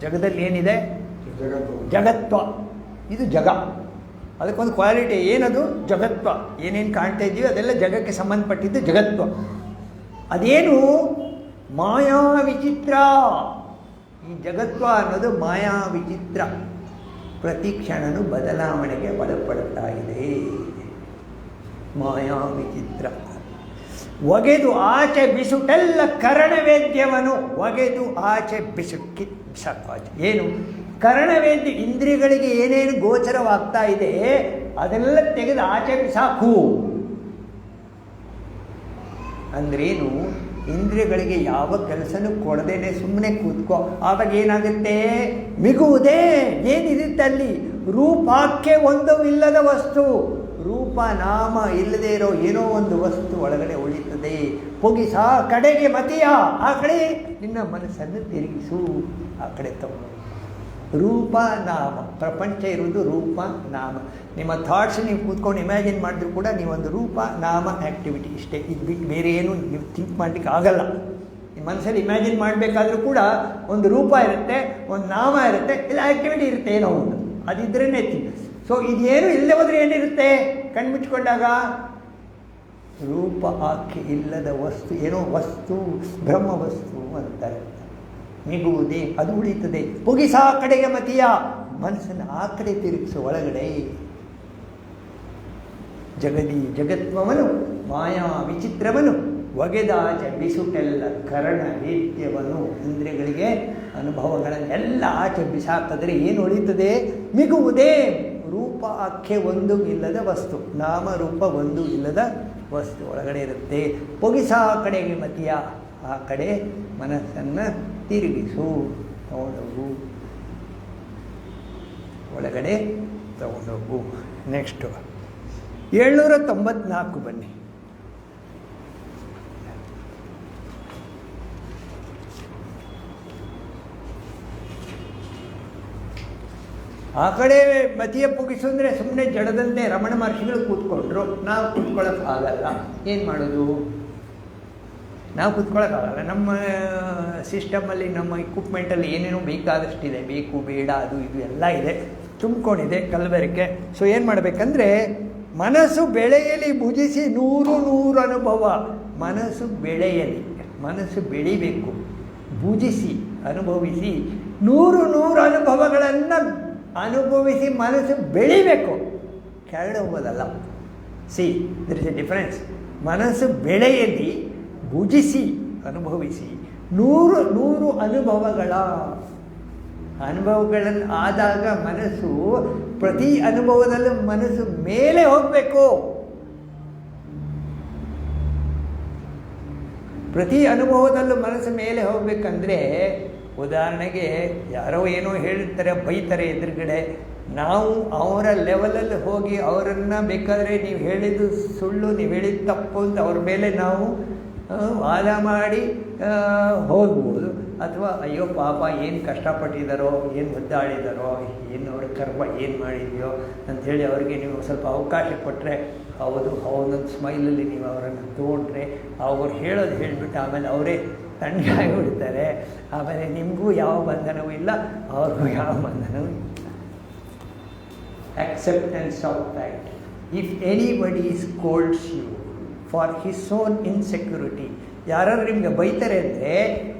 ಜಗದಲ್ಲಿ ಏನಿದೆ? ಜಗತ್ವ. ಇದು ಜಗ. ಅದಕ್ಕೊಂದು ಕ್ವಾಲಿಟಿ ಏನದು? ಜಗತ್ವ. ಏನೇನು ಕಾಣ್ತಾ ಇದ್ದೀವಿ ಅದೆಲ್ಲ ಜಗಕ್ಕೆ ಸಂಬಂಧಪಟ್ಟಿದ್ದು ಜಗತ್ವ. ಅದೇನು? ಮಾಯಾ ವಿಚಿತ್ರ. ಈ ಜಗತ್ವ ಅನ್ನೋದು ಮಾಯಾ ವಿಚಿತ್ರ. ಪ್ರತಿ ಕ್ಷಣನೂ ಬದಲಾವಣೆಗೆ ಒಳಪಡ್ತಾ ಇದೆ. ಮಾಯಾ ವಿಚಿತ್ರ. ಒಗೆದು ಆಚೆ ಬಿಸುಟೆಲ್ಲ ಕರಣವೇದ್ಯವನ್ನು ಒಗೆದು ಆಚೆ ಬಿಸಾಕು. ಆಚೆ ಏನು? ಕರಣವೇದ್ಯ, ಇಂದ್ರಿಯಗಳಿಗೆ ಏನೇನು ಗೋಚರವಾಗ್ತಾ ಇದೆ ಅದೆಲ್ಲ ತೆಗೆದು ಆಚೆ ಬಿಸಾಕು. ಅಂದ್ರೇನು? ಇಂದ್ರಿಯಗಳಿಗೆ ಯಾವ ಕೆಲಸನೂ ಕೊಡದೇನೆ ಸುಮ್ಮನೆ ಕೂತ್ಕೋ. ಆವಾಗ ಏನಾಗುತ್ತೆ? ಮಿಗುವುದೇ ಏನಿರುತ್ತೆ ಅಲ್ಲಿ? ರೂಪಕ್ಕೆ ಒಂದು ಇಲ್ಲದ ವಸ್ತು, ರೂಪ ನಾಮ ಇಲ್ಲದೆ ಇರೋ ಏನೋ ಒಂದು ವಸ್ತು ಒಳಗಡೆ ಉಳಿತದೆ. ಪೊಗಿಸ ಕಡೆಗೆ ಮತಿಯ, ಆ ಕಡೆ ನಿನ್ನ ಮನಸ್ಸನ್ನು ತಿರುಗಿಸು, ಆ ಕಡೆ ತಗೊಂಡು. ರೂಪ ನಾಮ, ಪ್ರಪಂಚ ಇರುವುದು ರೂಪ ನಾಮ. ನಿಮ್ಮ ಥಾಟ್ಸ್ ನೀವು ಕೂತ್ಕೊಂಡು ಇಮ್ಯಾಜಿನ್ ಮಾಡಿದ್ರು ಕೂಡ ನೀವೊಂದು ರೂಪ ನಾಮ ಆ್ಯಕ್ಟಿವಿಟಿ ಇಷ್ಟೇ. ಇದು ಬಿಟ್ಟು ಬೇರೆ ಏನು ನೀವು ಥಿಂಕ್ ಮಾಡಲಿಕ್ಕೆ ಆಗಲ್ಲ. ನಿಮ್ಮ ಮನಸ್ಸಲ್ಲಿ ಇಮ್ಯಾಜಿನ್ ಮಾಡಬೇಕಾದ್ರೂ ಕೂಡ ಒಂದು ರೂಪ ಇರುತ್ತೆ, ಒಂದು ನಾಮ ಇರುತ್ತೆ, ಇಲ್ಲ ಆ್ಯಕ್ಟಿವಿಟಿ ಇರುತ್ತೆ, ಏನೋ ಒಂದು ಅದಿದ್ರೇ ಥಿಂಕ್. ಸೊ ಇದೇನು ಇಲ್ಲದೆ ಹೋದರೆ ಏನಿರುತ್ತೆ? ಕಣ್ಮುಚ್ಕೊಂಡಾಗ ರೂಪ ಆಕೆ ಇಲ್ಲದ ವಸ್ತು, ಏನೋ ವಸ್ತು, ಬ್ರಹ್ಮ ವಸ್ತು ಅಂತಾರೆ. ಮಿಗುವುದೇ ಅದು ಉಳಿತದೆ. ಪುಗಿಸ ಕಡೆಗೆ ಮತಿಯ, ಮನಸ್ಸನ್ನು ಆ ಕಡೆ ತಿರುಗಿಸು ಒಳಗಡೆ. ಜಗದಿ ಜಗತ್ವವನು ಮಾಯಾ ವಿಚಿತ್ರವನು ಒಗೆದಾಚ ಬಿಸುಟೆಲ್ಲ ಕರಣ ವೇದ್ಯವನ್ನು, ಇಂದ್ರಿಯಗಳಿಗೆ ಅನುಭವಗಳನ್ನೆಲ್ಲ ಆಚೆ ಬಿಸಾಕಿದ್ರೆ ಏನು ಉಳಿತದೆ? ಮಿಗುವುದೇ ರೂಪ ಆಖ್ಯೆ ಒಂದು ಇಲ್ಲದ ವಸ್ತು, ನಾಮರೂಪ ಒಂದು ಇಲ್ಲದ ವಸ್ತು ಒಳಗಡೆ ಇರುತ್ತೆ. ಪೊಗಿಸ ಕಡೆಗೆ ಮತಿಯ, ಆ ಕಡೆ ಮನಸ್ಸನ್ನು ತಿರುಗಿಸು, ತಗೊಂಡೋಗು, ಒಳಗಡೆ ತಗೊಂಡೋಗು. ನೆಕ್ಸ್ಟು 794 ಬನ್ನಿ. ಆ ಕಡೆ ಮತಿಯ ಪುಗಿಸು ಅಂದರೆ ಸುಮ್ಮನೆ ಜಡದಂತೆ ರಮಣ ಮಹರ್ಷಿಗಳು ಕೂತ್ಕೊಂಡ್ರು, ನಾವು ಕೂತ್ಕೊಳ್ಳೋಕ್ಕಾಗಲ್ಲ. ಏನು ಮಾಡೋದು? ನಾವು ಕೂತ್ಕೊಳ್ಳೋಕ್ಕಾಗಲ್ಲ. ನಮ್ಮ ಸಿಸ್ಟಮಲ್ಲಿ, ನಮ್ಮ ಇಕ್ವಿಪ್ಮೆಂಟಲ್ಲಿ ಏನೇನೋ ಬೇಕಾದಷ್ಟಿದೆ, ಬೇಕು ಬೇಡ ಅದು ಇದು ಎಲ್ಲ ಇದೆ, ತುಂಬಿಕೊಂಡಿದೆ ಕಲಬೆರಕೆ. ಸೊ ಏನು ಮಾಡಬೇಕಂದ್ರೆ ಮನಸ್ಸು ಬೆಳೆಯಲಿ ಭುಜಿಸಿ 100 ಅನುಭವ. ಮನಸ್ಸು ಬೆಳೆಯಲಿ, ಮನಸ್ಸು ಬೆಳಿಬೇಕು, ಭುಜಿಸಿ ಅನುಭವಿಸಿ 100 ಅನುಭವಗಳನ್ನು ಅನುಭವಿಸಿ ಮನಸ್ಸು ಬೆಳಿಬೇಕು, ಕೆರಡು ಹೋಗೋದಲ್ಲ. See there is a difference. ಮನಸ್ಸು ಬೆಳೆಯಲಿ, ಭುಜಿಸಿ ಅನುಭವಿಸಿ 100 ಅನುಭವಗಳನ್ನು ಆದಾಗ ಮನಸ್ಸು ಪ್ರತಿ ಅನುಭವದಲ್ಲೂ ಮನಸ್ಸು ಮೇಲೆ ಹೋಗಬೇಕು. ಪ್ರತಿ ಅನುಭವದಲ್ಲೂ ಮನಸ್ಸು ಮೇಲೆ ಹೋಗ್ಬೇಕಂದ್ರೆ, ಉದಾಹರಣೆಗೆ ಯಾರೋ ಏನೋ ಹೇಳಿರ್ತಾರೆ, ಬೈತಾರೆ ಎದುರುಗಡೆ, ನಾವು ಅವರ ಲೆವೆಲಲ್ಲಿ ಹೋಗಿ ಅವರನ್ನು ಬೇಕಾದರೆ ನೀವು ಹೇಳಿದ್ದು ಸುಳ್ಳು, ನೀವು ಹೇಳಿದ್ದು ತಪ್ಪು ಅಂತ ಅವ್ರ ಮೇಲೆ ನಾವು ವಾದ ಮಾಡಿ ಹೋಗ್ಬೋದು. ಅಥವಾ ಅಯ್ಯೋ ಪಾಪ ಏನು ಕಷ್ಟಪಟ್ಟಿದ್ದಾರೋ, ಏನು ಒದ್ದಾಡಿದಾರೋ, ಏನು ಅವ್ರ ಕರ್ಮ ಏನು ಮಾಡಿದೆಯೋ ಅಂಥೇಳಿ ಅವ್ರಿಗೆ ನೀವು ಸ್ವಲ್ಪ ಅವಕಾಶ ಕೊಟ್ಟರೆ, ಹೌದು ಅವನೊಂದು ಸ್ಮೈಲಲ್ಲಿ ನೀವು ಅವರನ್ನು ತೊಗೊಂಡ್ರೆ, ಅವ್ರು ಹೇಳೋದು ಹೇಳಿಬಿಟ್ಟು ಆಮೇಲೆ ಅವರೇ ತಣ್ಣಗಾಗಿ ಬಿಡ್ತಾರೆ. ಆಮೇಲೆ ನಿಮಗೂ ಯಾವ ಬಂಧನವೂ ಇಲ್ಲ, ಅವ್ರಿಗೂ ಯಾವ ಬಂಧನವೂ ಇಲ್ಲ. acceptance of that. If anybody scolds you for his own insecurity, ಯಾರಾದ್ರೂ ನಿಮಗೆ ಬೈತಾರೆ ಅಂದರೆ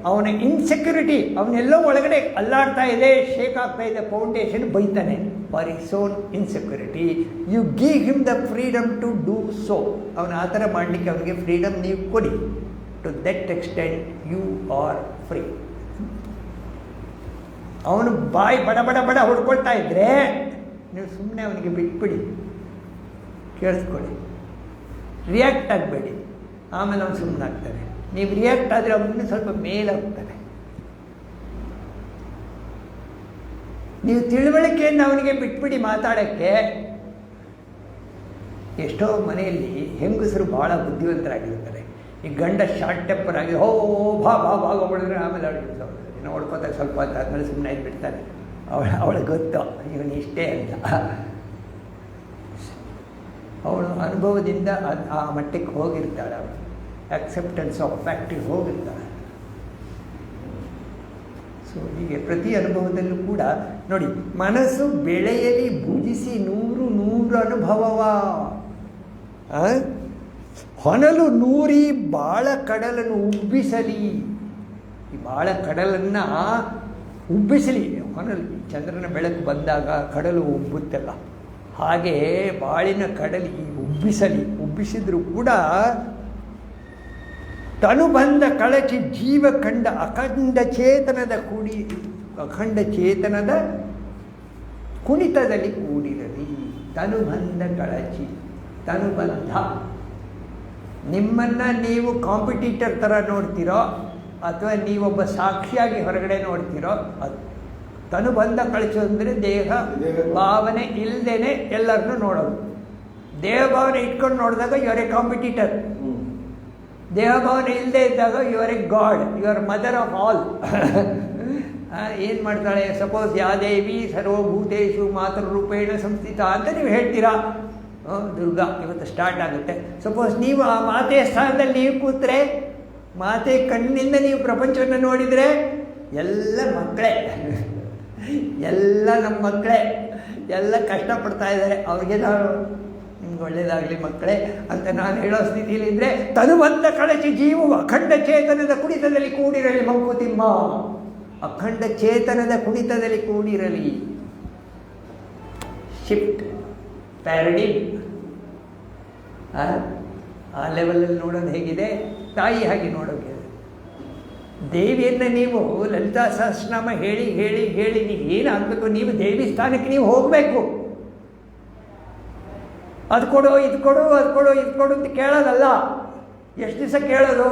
ಅವನ ಇನ್ಸೆಕ್ಯೂರಿಟಿ, ಅವನೆಲ್ಲೋ ಒಳಗಡೆ ಅಲ್ಲಾಡ್ತಾ ಇದೆ, ಶೇಕ್ ಆಗ್ತಾ ಇದೆ, ಫೌಂಡೇಶನ್ ಬೈತಾನೆ. For his own insecurity you give him the freedom to do so. ಅವನು ಆ ಥರ ಮಾಡಲಿಕ್ಕೆ ಅವನಿಗೆ ಫ್ರೀಡಮ್ ನೀವು ಕೊಡಿ. To that extent you are free. ಅವನು ಬಾಯಿ ಬಡ ಬಡ ಬಡ ಹೊಡ್ಕೊಳ್ತಾ ಇದ್ದರೆ ನೀವು ಸುಮ್ಮನೆ ಅವನಿಗೆ ಬಿಟ್ಬಿಡಿ, ಕೇಳಿಸ್ಕೊಳ್ಳಿ, ರಿಯಾಕ್ಟ್ ಆಗಬೇಡಿ. ಆಮೇಲೆ ಅವನು ಸುಮ್ಮನೆ ಆಗ್ತಾನೆ. ನೀವು ರಿಯಾಕ್ಟ್ ಆದರೆ ಅವನಿಗೆ ಸ್ವಲ್ಪ ಮೇಲೆ ಹೋಗ್ತಾನೆ. ನೀವು ತಿಳುವಳಿಕೆಯನ್ನು ಅವನಿಗೆ ಬಿಟ್ಬಿಡಿ ಮಾತಾಡೋಕ್ಕೆ. ಎಷ್ಟೋ ಮನೆಯಲ್ಲಿ ಹೆಂಗಸರು ಭಾಳ ಬುದ್ಧಿವಂತರಾಗಿರ್ತಾರೆ. ಈ ಗಂಡ ಶಾರ್ಟ್ ಟೆಂಪರ್ ಆಗಿ ಭಾಗ ಹೊಡೆದ್ರೆ ಆಮೇಲೆ ಅವಳಿಗೆ ಇನ್ನು ಹೊಡ್ಕೋತಾರೆ, ಸ್ವಲ್ಪ ಆದಮೇಲೆ ಸುಮ್ಮನೆ ಆಗಿ ಬಿಡ್ತಾನೆ. ಅವಳಿಗೆ ಗೊತ್ತು ಇವನು ಇಷ್ಟೇ ಅಂತ. ಅವಳು ಅನುಭವದಿಂದ ಆ ಮಟ್ಟಕ್ಕೆ ಹೋಗಿರ್ತಾಳೆ, ಅವಳು ಆಕ್ಸೆಪ್ಟೆನ್ಸ್ ಆಫ್ ಫ್ಯಾಕ್ಟ್ರಿ ಹೋಗಿರ್ತಾಳೆ. ಸೊ ಹೀಗೆ ಪ್ರತಿ ಅನುಭವದಲ್ಲೂ ಕೂಡ ನೋಡಿ, ಮನಸ್ಸು ಬೆಳೆಯಲಿ ಭುಜಿಸಿ ನೂರು ಅನುಭವವ, ಹೊನಲು ನೂರಿ ಬಾಳ ಕಡಲನ್ನು ಉಬ್ಬಿಸಲಿ. ಈ ಬಾಳ ಕಡಲನ್ನು ಉಬ್ಬಿಸಲಿ. ಹೊನಲು ಚಂದ್ರನ ಬೆಳಕು ಬಂದಾಗ ಕಡಲು ಉಬ್ಬುತ್ತಲ್ಲ, ಹಾಗೆ ಬಾಳಿನ ಕಡಲಿ ಉಬ್ಬಿಸಲಿ. ಉಬ್ಬಿಸಿದ್ರೂ ಕೂಡ ತನು ಬಂದ ಕಳಚಿ ಜೀವ ಕಂಡ ಅಖಂಡ ಚೇತನದ ಕುಣಿತದಲ್ಲಿ ಕೂಡಿರಲಿ. ತನು ಬಂದ ಕಳಚಿ, ತನುಬಂಧ. ನಿಮ್ಮನ್ನು ನೀವು ಕಾಂಪಿಟೀಟರ್ ಥರ ನೋಡ್ತೀರೋ ಅಥವಾ ನೀವೊಬ್ಬ ಸಾಕ್ಷಿಯಾಗಿ ಹೊರಗಡೆ ನೋಡ್ತೀರೋ ಅದು ತನುಬಂಧ ಕಳಚು. ಅಂದರೆ ದೇಹ ಭಾವನೆ ಇಲ್ಲದೇನೆ ಎಲ್ಲರನ್ನೂ ನೋಡೋದು. ದೇಹ ಭಾವನೆ ಇಟ್ಕೊಂಡು ನೋಡಿದಾಗ ಇವರೇ ಕಾಂಪಿಟೀಟರ್. ದೇಹ ಭಾವನೆ ಇಲ್ಲದೆ ಇದ್ದಾಗ ಇವರೇ god, your mother of all. ಏನು ಮಾಡ್ತಾಳೆ? ಸಪೋಸ್ ಯಾದೇವಿ ಸರ್ವಭೂತೇಶು ಮಾತೃರೂಪೇಣ ಸಂಸ್ಥಿತ ಅಂತ ನೀವು ಹೇಳ್ತೀರಾ, ದುರ್ಗಾ ಇವತ್ತು ಸ್ಟಾರ್ಟ್ ಆಗುತ್ತೆ. ಸಪೋಸ್ ನೀವು ಆ ಮಾತೆಯ ಸ್ಥಾನದಲ್ಲಿ ನೀವು ಕೂತ್ರೆ, ಮಾತೆ ಕಣ್ಣಿಂದ ನೀವು ಪ್ರಪಂಚವನ್ನು ನೋಡಿದರೆ ಎಲ್ಲ ಮಕ್ಕಳೇ, ಎಲ್ಲ ನಮ್ಮ ಮಕ್ಕಳೇ, ಎಲ್ಲ ಕಷ್ಟಪಡ್ತಾ ಇದ್ದಾರೆ. ಅವ್ರಿಗೆ ನಾವು ನಿಮ್ಗೆ ಒಳ್ಳೇದಾಗಲಿ ಮಕ್ಕಳೇ ಅಂತ ನಾನು ಹೇಳೋ ಸ್ಥಿತಿಯಲ್ಲಿ ಇದ್ದರೆ, ತನುಬಂಧ ಕಳಚಿ ಜೀವವು ಅಖಂಡ ಚೇತನದ ಕುಣಿತದಲ್ಲಿ ಕೂಡಿರಲಿ ಮಂಕುತಿಮ್ಮ. ಅಖಂಡ ಚೇತನದ ಕುಣಿತದಲ್ಲಿ ಕೂಡಿರಲಿ. ಶಿಫ್ಟ್ ಪ್ಯಾರಡಿಮ್. ಆ ಲೆವೆಲಲ್ಲಿ ನೋಡೋದು ಹೇಗಿದೆ? ತಾಯಿ ಹಾಗೆ ನೋಡೋಕೆ. ದೇವಿಯನ್ನು ನೀವು ಲಲಿತಾ ಸಹಸ್ರನಾಮ ಹೇಳಿ ಹೇಳಿ ಹೇಳಿ ನೀವು ಏನಾಗಬೇಕು? ನೀವು ದೇವಿ ಸ್ಥಾನಕ್ಕೆ ನೀವು ಹೋಗಬೇಕು. ಅದು ಕೊಡು, ಇದು ಕೊಡು, ಅದು ಕೊಡು, ಇದು ಕೊಡು ಅಂತ ಕೇಳೋದಲ್ಲ. ಎಷ್ಟು ದಿವಸ ಕೇಳೋದು?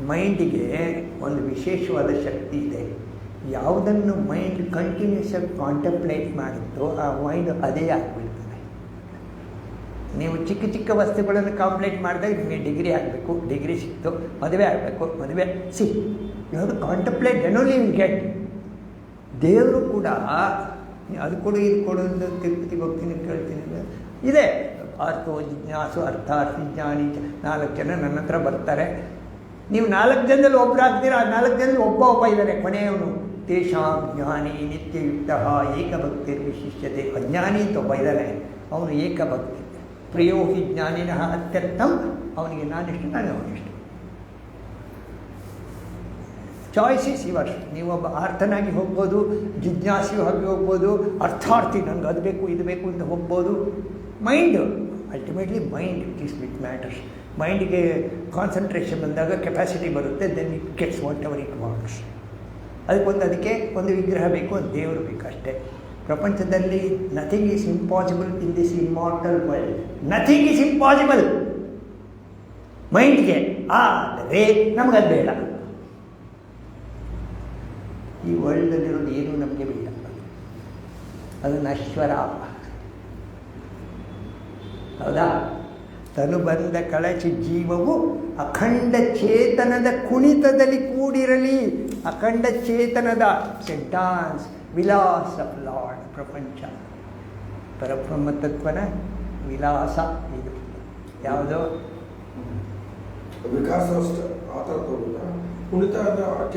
ಮೈಂಡಿಗೆ ಒಂದು ವಿಶೇಷವಾದ ಶಕ್ತಿ ಇದೆ. ಯಾವುದನ್ನು ಮೈಂಡ್ ಕಂಟಿನ್ಯೂಸ್ ಆಗಿ ಕಾಂಟೆಂಪ್ಲೇಟ್ ಮಾಡುತ್ತೋ ಆ ಮೈಂಡ್ ಅದೇ ಆಗಿಬಿಡ್ತದೆ. ನೀವು ಚಿಕ್ಕ ಚಿಕ್ಕ ವಸ್ತುಗಳನ್ನು ಕಾಂಪ್ಲೇಟ್ ಮಾಡಿದಾಗ ನಿಮಗೆ ಡಿಗ್ರಿ ಆಗಬೇಕು, ಡಿಗ್ರಿ ಸಿಕ್ತು, ಮದುವೆ ಆಗಬೇಕು, ಮದುವೆ ಸಿ ಯಾವುದು contemplate then only will get. ದೇವರು ಕೂಡ ಅದು ಕೊಡು, ಇದು ಕೊಡು ಅಂತ ತಿರುಪತಿಗೆ ಹೋಗ್ತೀನಿ ಕೇಳ್ತೀನಿ ಇದೆ. ಅರ್ಥೋ ಜಿಜ್ಞಾಸು ಅರ್ಥಾರ್ಥಿ ಜ್ಞಾನಿ 4 ಜನ ನನ್ನ ಹತ್ರ ಬರ್ತಾರೆ. ನೀವು 4 ಜನದಲ್ಲಿ ಒಬ್ಬರಾಗ್ತೀರ, ಆ 4 ಜನದಲ್ಲಿ ಒಬ್ಬ ಇದ್ದಾನೆ ಕೊನೆಯವನು. ತೇಷಾಂ ಜ್ಞಾನಿ ನಿತ್ಯಯುಕ್ತ ಏಕಭಕ್ತಿರ್ ವಿಶಿಷ್ಯತೆ. ಅಜ್ಞಾನಿ ಅಂತ ಒಬ್ಬ ಇದ್ದಾನೆ, ಅವನು ಏಕಭಕ್ತಿ. ಪ್ರಿಯೋ ಹಿ ಜ್ಞಾನಿನಃ ಅತ್ಯರ್ಥಂ. ಅವನಿಗೆ ನಾನಿಷ್ಟು, ನಾನು ಅವನಿಷ್ಟು. Choice is yours. ನೀವೊಬ್ಬ ಆರ್ಥನಾಗಿ ಹೋಗ್ಬೋದು, ಜಿಜ್ಞಾಸಿಯು ಹಾಗೆ ಹೋಗ್ಬೋದು, ಅರ್ಥಾರ್ಥಿ ನನಗೆ ಅದು ಬೇಕು ಇದು ಬೇಕು ಅಂತ ಹೋಗ್ಬೋದು. Mind ultimately mind it is what matters. ಮೈಂಡಿಗೆ ಕಾನ್ಸಂಟ್ರೇಷನ್ ಬಂದಾಗ ಕೆಪಾಸಿಟಿ ಬರುತ್ತೆ, then it gets whatever it wants. ಅದಕ್ಕೆ ಒಂದು ವಿಗ್ರಹ ಬೇಕು, ಒಂದು ದೇವರು ಬೇಕು ಅಷ್ಟೇ. ಪ್ರಪಂಚದಲ್ಲಿ nothing is impossible in this immortal world. Nothing is impossible ಮೈಂಡ್ಗೆ. ಆದರೆ ನಮಗದು ಬೇಡ. ಈ ವರ್ಲ್ಡಲ್ಲಿರೋದು ಏನೂ ನಮಗೆ ಬೇಡ, ಅದು ನಶ್ವರ. ಹೌದಾ? ತನುಬಂಧ ಕಳಚಿ ಜೀವವು ಅಖಂಡ ಚೇತನದ ಕುಣಿತದಲ್ಲಿ ಕೂಡಿರಲಿ. ಅಖಂಡ ಚೇತನದ ಡಾನ್ಸ್ ವಿಲಾಸ ಆಫ್ ಲಾರ್ಡ್. ಪ್ರಪಂಚ ಪರಬ್ರಹ್ಮ ತತ್ವನ ವಿಲಾಸ ಇದು. ಯಾವುದೋ ವಿಕಾಸ ಆ ಥರ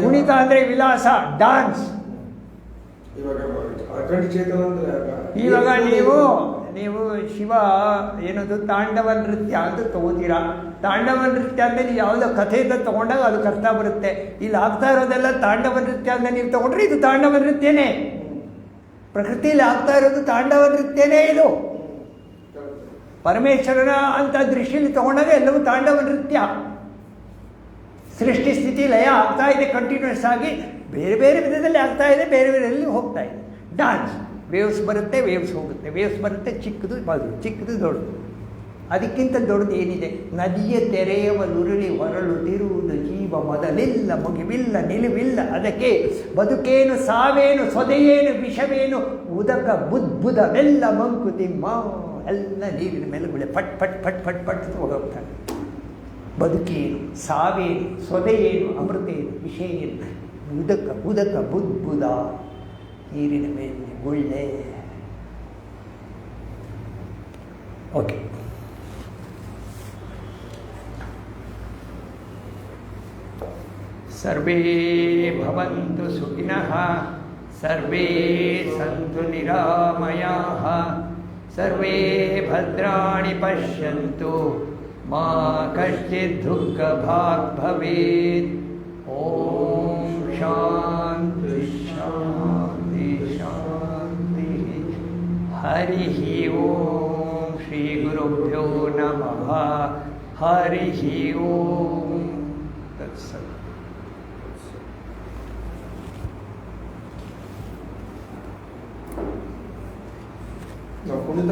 ಕುಣಿತ ಅಂದರೆ ವಿಲಾಸ, ಡಾನ್ಸ್. ಇವಾಗ ನೀವು ಶಿವ ಏನದು ತಾಂಡವ ನೃತ್ಯ ಅಂತ ತಗೋತೀರಾ. ತಾಂಡವ ನೃತ್ಯ ಅಂದರೆ ನೀವು ಯಾವುದೋ ಕಥೆಯಿಂದ ತೊಗೊಂಡಾಗ ಅದಕ್ಕೆ ಅರ್ಥ ಬರುತ್ತೆ. ಇಲ್ಲಿ ಆಗ್ತಾ ಇರೋದೆಲ್ಲ ತಾಂಡವ ನೃತ್ಯ ಅಂತ ನೀವು ತೊಗೊಂಡ್ರೆ ಇದು ತಾಂಡವ ನೃತ್ಯನೇ. ಪ್ರಕೃತಿಯಲ್ಲಿ ಆಗ್ತಾ ಇರೋದು ತಾಂಡವ ನೃತ್ಯನೇ. ಇದು ಪರಮೇಶ್ವರನ ಅಂತ ದೃಷ್ಟಿಯಲ್ಲಿ ತೊಗೊಂಡಾಗ ಎಲ್ಲವೂ ತಾಂಡವ ನೃತ್ಯ. ಸೃಷ್ಟಿ ಸ್ಥಿತಿ ಲಯ ಆಗ್ತಾ ಇದೆ ಕಂಟಿನ್ಯೂಸ್ ಆಗಿ, ಬೇರೆ ಬೇರೆ ವಿಧದಲ್ಲಿ ಆಗ್ತಾ ಇದೆ, ಬೇರೆ ಬೇರೆಯಲ್ಲಿ ಹೋಗ್ತಾ ಇದೆ. ಡಾನ್ಸ್, ವೇವ್ಸ್ ಬರುತ್ತೆ, ವೇವ್ಸ್ ಹೋಗುತ್ತೆ, ವೇವ್ಸ್ ಬರುತ್ತೆ, ಚಿಕ್ಕದು ಬದು, ಚಿಕ್ಕದು ದೊಡ್ಡದು. ಅದಕ್ಕಿಂತ ದೊಡ್ಡದು ಏನಿದೆ? ನದಿಯ ತೆರೆಯವಲುರುಳಿ ಹೊರಳುತ್ತಿರುವುದು ಜೀವ ಮೊದಲಿಲ್ಲ, ಮುಗಿವಿಲ್ಲ, ನಿಲುವಿಲ್ಲ. ಅದಕ್ಕೆ ಬದುಕೇನು, ಸಾವೇನು, ಸೊದೆಯೇನು, ವಿಷವೇನು, ಉದಕ ಬುದ್ಬುದವೆಲ್ಲ ಮಂಕುತಿಮ್ಮ. ಎಲ್ಲ ನೀರಿನ ಮೇಲೆ ಗುಳೆ ಪಟ್ ಪಟ್ ಪಟ್ ಪಟ್ ಪಟ್ ಹೋಗ್ತಾನೆ. ಬದುಕೇನು, ಸಾವೇನು, ಸೊದೆಯೇನು, ಅಮೃತ ಏನು, ವಿಷ ಏನು, ಉದಕ ಬುದ್ಬುದ, ನೀರಿನ ಮೇಲೆ ಗುಳ್ಳೆ. ಓಕೆ. ಸರ್ವೇ ಭವಂತು ಸುಖಿನಃ, ಸರ್ವೇ ಸಂತು ನಿರಾಮಯಾಃ, ಸರ್ವೇ ಭದ್ರಾಣಿ ಪಶ್ಯಂತು, ಮಾ ಕಶ್ಚಿತ್ ದುಃಖಭಾಗ್ ಭವೇತ್. ಓಂ ಶಾಂತಿ ಶಾಂತಿ ಶಾಂತಿ. ಹರಿ ಓಂ ಶ್ರೀ ಗುರುಭ್ಯೋ ನಮಃ. ಹರಿ ಓಂ ತತ್ಸತ್. ನಾವು ಕುಣಿತ